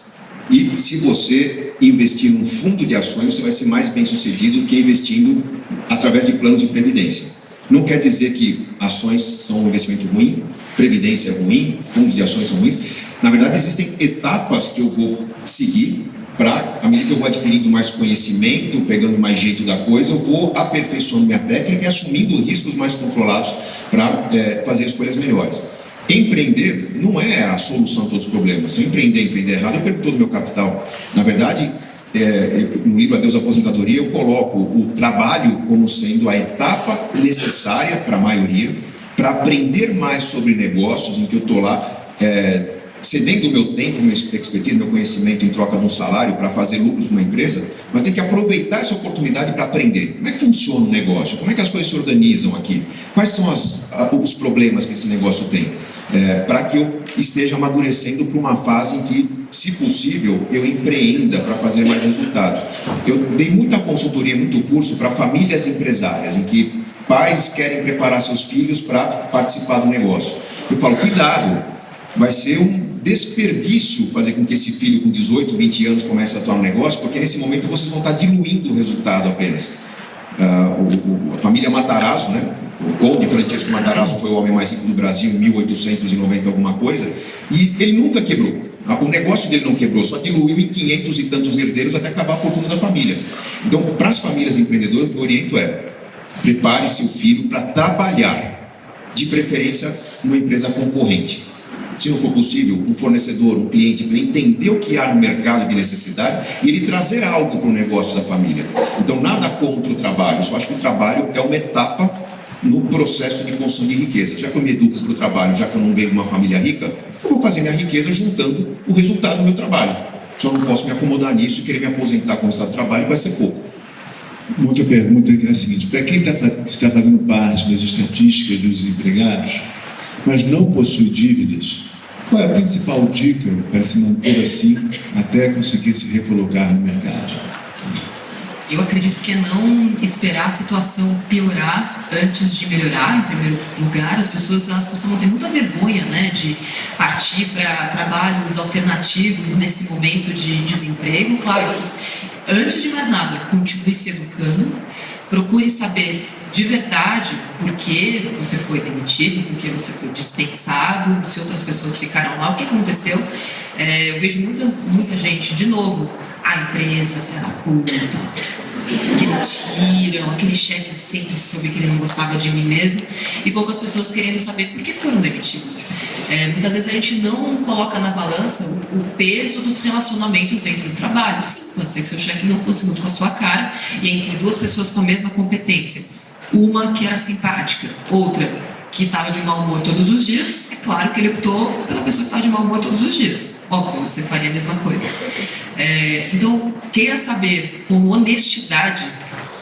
E se você investir num fundo de ações, você vai ser mais bem sucedido do que investindo através de planos de previdência. Não quer dizer que ações são um investimento ruim, previdência é ruim, fundos de ações são ruins. Na verdade, existem etapas que eu vou seguir para, à medida que eu vou adquirindo mais conhecimento, pegando mais jeito da coisa, eu vou aperfeiçoando minha técnica e assumindo riscos mais controlados para fazer escolhas melhores. Empreender não é a solução a todos os problemas. Se eu empreender errado, eu perco todo o meu capital. Na verdade, no livro Adeus Aposentadoria, eu coloco o trabalho como sendo a etapa necessária para a maioria, para aprender mais sobre negócios, em que eu estou lá cedendo o meu tempo, minha expertise, meu conhecimento em troca de um salário para fazer lucros para uma empresa, mas tem que aproveitar essa oportunidade para aprender. Como é que funciona o negócio? Como é que as coisas se organizam aqui? Quais são os problemas que esse negócio tem? Para que eu esteja amadurecendo para uma fase em que, se possível, eu empreenda para fazer mais resultados. Eu dei muita consultoria, muito curso para famílias empresárias, em que pais querem preparar seus filhos para participar do negócio. Eu falo, cuidado, vai ser um desperdício fazer com que esse filho com 18, 20 anos comece a atuar no negócio, porque nesse momento vocês vão estar diluindo o resultado apenas. A família Matarazzo, né? O Conde Francisco Matarazzo foi o homem mais rico do Brasil em 1890 alguma coisa, e ele nunca quebrou. O negócio dele não quebrou, só diluiu em 500 e tantos herdeiros até acabar a fortuna da família. Então, para as famílias empreendedoras, o que eu oriento prepare seu filho para trabalhar, de preferência numa empresa concorrente. Se não for possível, um fornecedor, um cliente, para ele entender o que há no mercado de necessidade e ele trazer algo para o negócio da família. Então, nada contra o trabalho, eu só acho que o trabalho é uma etapa no processo de construção de riqueza. Já que eu me educo para o trabalho, já que eu não venho de uma família rica, eu vou fazer minha riqueza juntando o resultado do meu trabalho. Só não posso me acomodar nisso e querer me aposentar com o estado de trabalho, vai ser pouco. Uma outra pergunta é a seguinte: para quem está fazendo parte das estatísticas dos desempregados, mas não possui dívidas, qual é a principal dica para se manter assim até conseguir se recolocar no mercado? Eu acredito que é não esperar a situação piorar antes de melhorar. Em primeiro lugar, as pessoas costumam ter muita vergonha, né, de partir para trabalhos alternativos nesse momento de desemprego. Claro, antes de mais nada, continue se educando, procure saber de verdade por que você foi demitido, por que você foi dispensado, se outras pessoas ficaram lá, o que aconteceu. Eu vejo muita gente, de novo, a empresa, filha da puta, mentiram, aquele chefe sempre soube que ele não gostava de mim mesmo, e poucas pessoas querendo saber por que foram demitidos. Muitas vezes a gente não coloca na balança o peso dos relacionamentos dentro do trabalho. Sim, pode ser que seu chefe não fosse muito com a sua cara, e entre duas pessoas com a mesma competência, uma que era simpática, outra que estava de mau humor todos os dias, é claro que ele optou pela pessoa que estava de mau humor todos os dias. Óbvio, você faria a mesma coisa. Então, queira saber com honestidade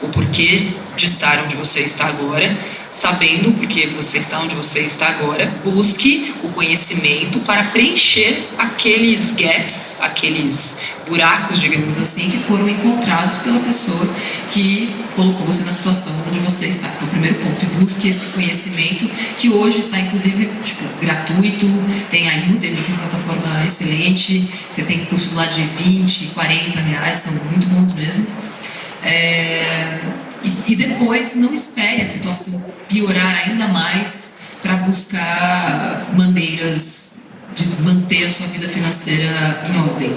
o porquê de estar onde você está agora. Sabendo por que você está onde você está agora, busque o conhecimento para preencher aqueles gaps, aqueles buracos, digamos assim, que foram encontrados pela pessoa que colocou você na situação onde você está. Então, primeiro ponto, busque esse conhecimento, que hoje está, inclusive, gratuito. Tem a Udemy, que é uma plataforma excelente. Você tem cursos lá de 20, 40 reais, são muito bons mesmo. E depois não espere a situação piorar ainda mais para buscar maneiras de manter a sua vida financeira em ordem.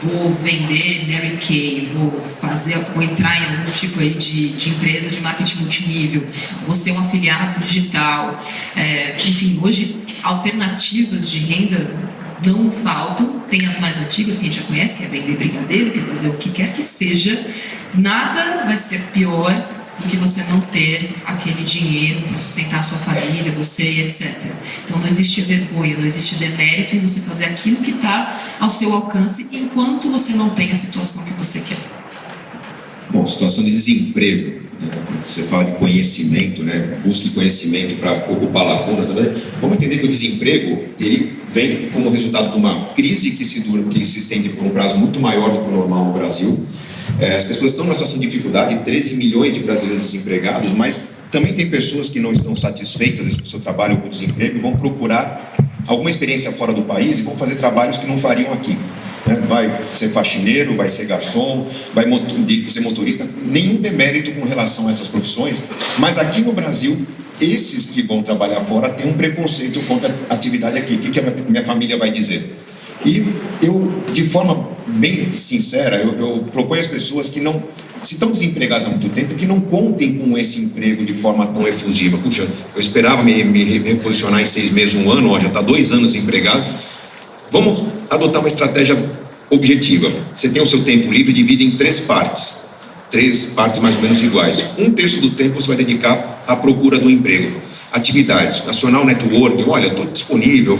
Vou vender Mary Kay, vou entrar em algum tipo aí de empresa de marketing multinível, vou ser um afiliado digital. Enfim, hoje alternativas de renda não faltam. Tem as mais antigas que a gente já conhece, que é vender brigadeiro, que é fazer o que quer que seja. Nada vai ser pior do que você não ter aquele dinheiro para sustentar a sua família, você, etc. Então não existe vergonha, não existe demérito em você fazer aquilo que está ao seu alcance enquanto você não tem a situação que você quer. Bom, situação de desemprego, você fala de conhecimento, né? Busque conhecimento para ocupar lacuna também. Vamos entender que o desemprego ele vem como resultado de uma crise que se estende por um prazo muito maior do que o normal no Brasil. As pessoas estão numa situação de dificuldade, 13 milhões de brasileiros desempregados, mas também tem pessoas que não estão satisfeitas com o seu trabalho ou com o desemprego e vão procurar alguma experiência fora do país e vão fazer trabalhos que não fariam aqui. né? Vai ser faxineiro, vai ser garçom, vai ser motorista, nenhum demérito com relação a essas profissões, mas aqui no Brasil, esses que vão trabalhar fora têm um preconceito contra a atividade aqui. O que a minha família vai dizer? E eu, de forma bem sincera, eu proponho às pessoas que não, se estão desempregadas há muito tempo, que não contem com esse emprego de forma tão efusiva. Puxa, eu esperava me reposicionar em 6 meses, 1 ano, ó, já está 2 anos desempregado. Vamos adotar uma estratégia objetiva. Você tem o seu tempo livre dividido em 3 partes. 3 partes mais ou menos iguais. 1/3 do tempo você vai dedicar à procura do emprego. Atividades, nacional networking, olha, estou disponível,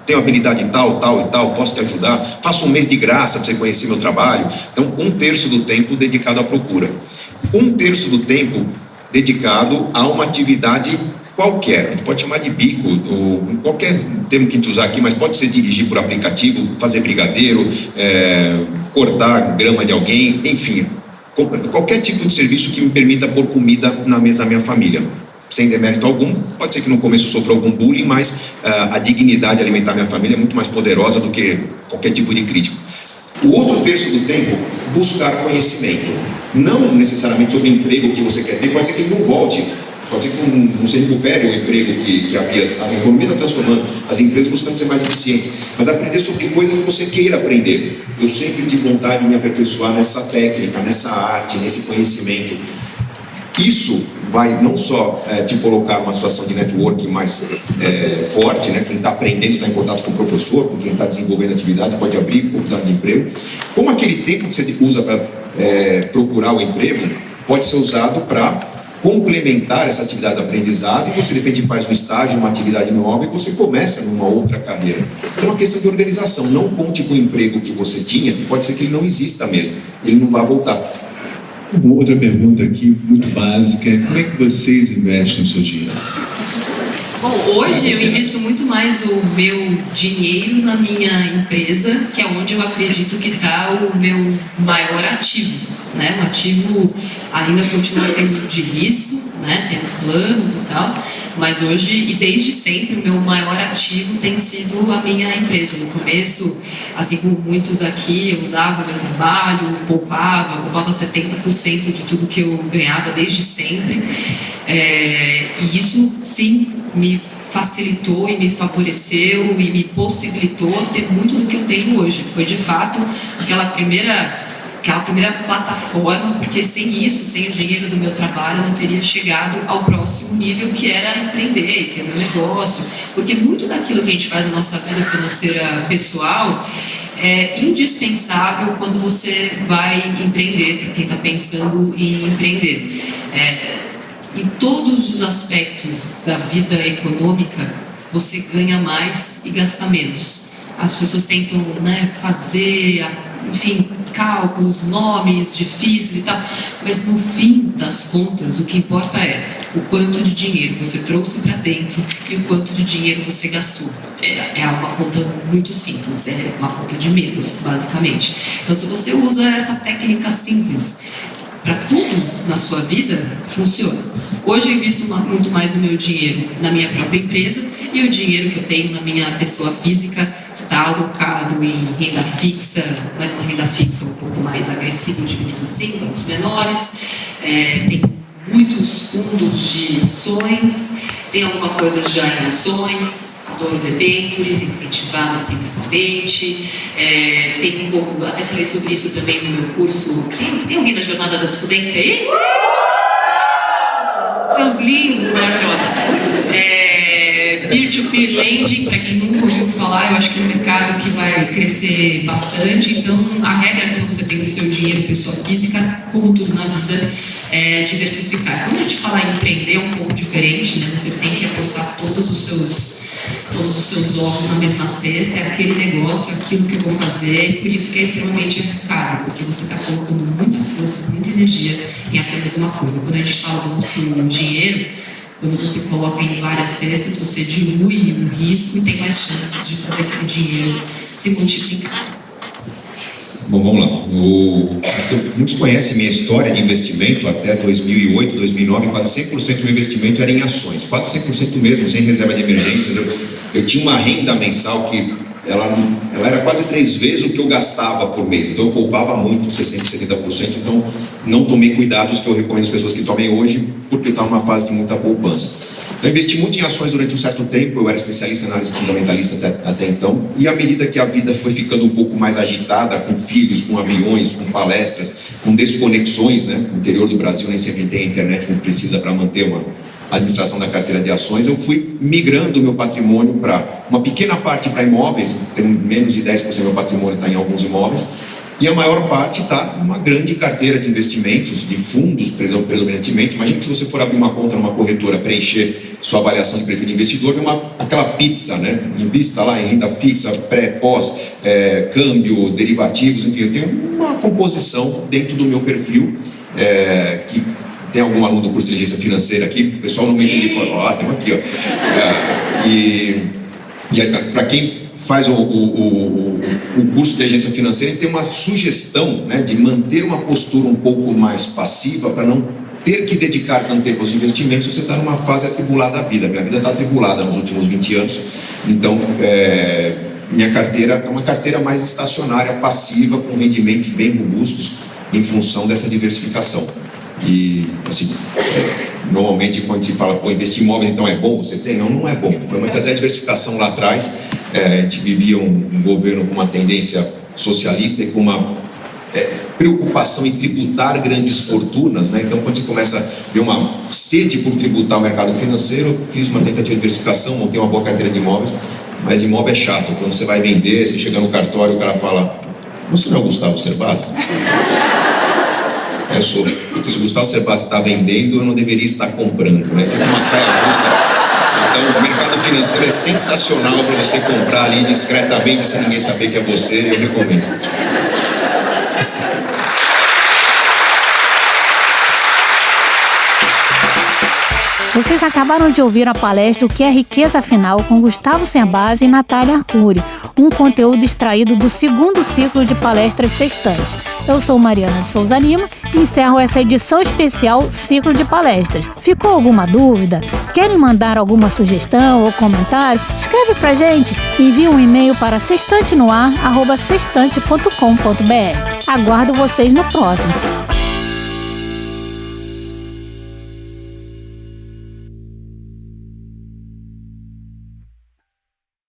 tenho habilidade tal, tal e tal, posso te ajudar, faço 1 mês de graça para você conhecer meu trabalho. Então, 1/3 do tempo dedicado à procura. 1/3 do tempo dedicado a uma atividade qualquer, a gente pode chamar de bico, ou qualquer termo que a gente usar aqui, mas pode ser dirigir por aplicativo, fazer brigadeiro, cortar grama de alguém, enfim, qualquer tipo de serviço que me permita pôr comida na mesa da minha família. Sem demérito algum, pode ser que no começo eu sofra algum bullying, mas a dignidade de alimentar minha família é muito mais poderosa do que qualquer tipo de crítica. O outro 1/3 do tempo, buscar conhecimento. Não necessariamente sobre o emprego que você quer ter, pode ser que ele não volte, pode ser que não se recupere o emprego que havia. A economia está transformando, as empresas buscando ser mais eficientes, mas aprender sobre coisas que você queira aprender. Eu sempre tive vontade de me aperfeiçoar nessa técnica, nessa arte, nesse conhecimento. Isso vai não só te colocar numa situação de networking mais forte, né? Quem está aprendendo está em contato com o professor, com quem está desenvolvendo atividade, pode abrir oportunidade de emprego. Como aquele tempo que você usa para procurar o emprego pode ser usado para complementar essa atividade de aprendizado, e você de repente faz um estágio, uma atividade nova, e você começa numa outra carreira. Então é uma questão de organização. Não conte com o emprego que você tinha, que pode ser que ele não exista mesmo, ele não vai voltar. Uma outra pergunta aqui, muito básica, é como é que vocês investem o seu dinheiro? Bom, hoje eu invisto muito mais o meu dinheiro na minha empresa, que é onde eu acredito que está o meu maior ativo, né? O ativo ainda continua sendo de risco, né? Temos planos e tal, mas hoje e desde sempre o meu maior ativo tem sido a minha empresa. No começo, assim como muitos aqui, eu usava o meu trabalho, poupava 70% de tudo que eu ganhava desde sempre, e isso sim me facilitou e me favoreceu e me possibilitou ter muito do que eu tenho hoje. Foi de fato aquela primeira plataforma, porque sem isso, sem o dinheiro do meu trabalho, eu não teria chegado ao próximo nível, que era empreender e ter meu negócio, porque muito daquilo que a gente faz na nossa vida financeira pessoal é indispensável quando você vai empreender, para quem está pensando em empreender. Em todos os aspectos da vida econômica, você ganha mais e gasta menos. As pessoas tentam, né, fazer, enfim, cálculos, nomes difíceis e tal, mas no fim das contas, o que importa é o quanto de dinheiro você trouxe para dentro e o quanto de dinheiro você gastou. É uma conta muito simples, é uma conta de menos, basicamente. Então, se você usa essa técnica simples para tudo na sua vida, funciona. Hoje eu invisto muito mais o meu dinheiro na minha própria empresa, e o dinheiro que eu tenho na minha pessoa física está alocado em renda fixa, mas uma renda fixa um pouco mais agressiva, digamos assim, para os menores. Tenho muitos fundos de ações, tem alguma coisa já em ações, adoro debêntures, incentivadas principalmente, tem um pouco, até falei sobre isso também no meu curso. Tem alguém da Jornada da Descudência aí? Seus lindos, maravilhosos. Peer-to-peer lending, para quem nunca ouviu falar, eu acho que é um mercado que vai crescer bastante. Então, a regra quando você tem o seu dinheiro pessoa física, como tudo na vida, é diversificar. Quando a gente fala em empreender, é um pouco diferente, né? Você tem que apostar todos os seus ovos na mesma cesta, é aquele negócio, aquilo que eu vou fazer, e por isso que é extremamente arriscado, porque você está colocando muita força, muita energia em apenas uma coisa. Quando a gente fala do nosso dinheiro, quando você coloca em várias cestas, você dilui o risco e tem mais chances de fazer com que o dinheiro se multiplicar. Bom, vamos lá. Muitos conhecem minha história de investimento. Até 2008, 2009, quase 100% do meu investimento era em ações. Quase 100% mesmo, sem reserva de emergências. Eu tinha uma renda mensal que ela era quase 3 vezes o que eu gastava por mês. Então eu poupava muito, 60%, 70%. Então não tomei cuidados que eu recomendo às pessoas que tomem hoje, porque eu estava numa fase de muita poupança. Então eu investi muito em ações durante um certo tempo. Eu era especialista em análise fundamentalista até então. E à medida que a vida foi ficando um pouco mais agitada, com filhos, com aviões, com palestras, com desconexões, né? No interior do Brasil nem sempre tem a internet que precisa para manter uma administração da carteira de ações, eu fui migrando o meu patrimônio para uma pequena parte para imóveis. Tem menos de 10% do meu patrimônio está em alguns imóveis, e a maior parte está numa grande carteira de investimentos, de fundos predominantemente. Imagina que se você for abrir uma conta numa corretora, preencher sua avaliação de perfil de investidor, vem aquela pizza, né? Invista lá em renda fixa, pré, pós, câmbio, derivativos, enfim, eu tenho uma composição dentro do meu perfil que tem algum aluno do curso de inteligência financeira aqui, o pessoal não me entende, fala, tem aqui, ó. E para quem faz o curso de inteligência financeira, tem uma sugestão, né, de manter uma postura um pouco mais passiva para não ter que dedicar tanto tempo aos investimentos se você está numa fase atribulada da vida. Minha vida está atribulada nos últimos 20 anos, então minha carteira é uma carteira mais estacionária, passiva, com rendimentos bem robustos em função dessa diversificação. E, assim, normalmente quando se fala, investir em imóveis então é bom, você tem? Não é bom. Foi uma estratégia de diversificação lá atrás. A gente vivia um governo com uma tendência socialista e com uma preocupação em tributar grandes fortunas, né? Então, quando você começa a ver uma sede por tributar o mercado financeiro, eu fiz uma tentativa de diversificação, montei uma boa carteira de imóveis, mas imóvel é chato. Quando você vai vender, você chega no cartório, o cara fala: você não é o Gustavo Cerbasi? Porque se o Gustavo Cerbasi está vendendo, eu não deveria estar comprando, né? Fica uma saia justa. Então, o mercado financeiro é sensacional para você comprar ali discretamente, sem ninguém saber que é você. Eu recomendo. Vocês acabaram de ouvir a palestra O que é Riqueza Final com Gustavo Cerbasi e Natália Arcuri, um conteúdo extraído do 2º ciclo de palestras Sextante. Eu sou Mariana de Souza Lima e encerro essa edição especial Ciclo de Palestras. Ficou alguma dúvida? Querem mandar alguma sugestão ou comentário? Escreve pra gente e envie um e-mail para sextantenoar@sextante.com.br. Aguardo vocês no próximo.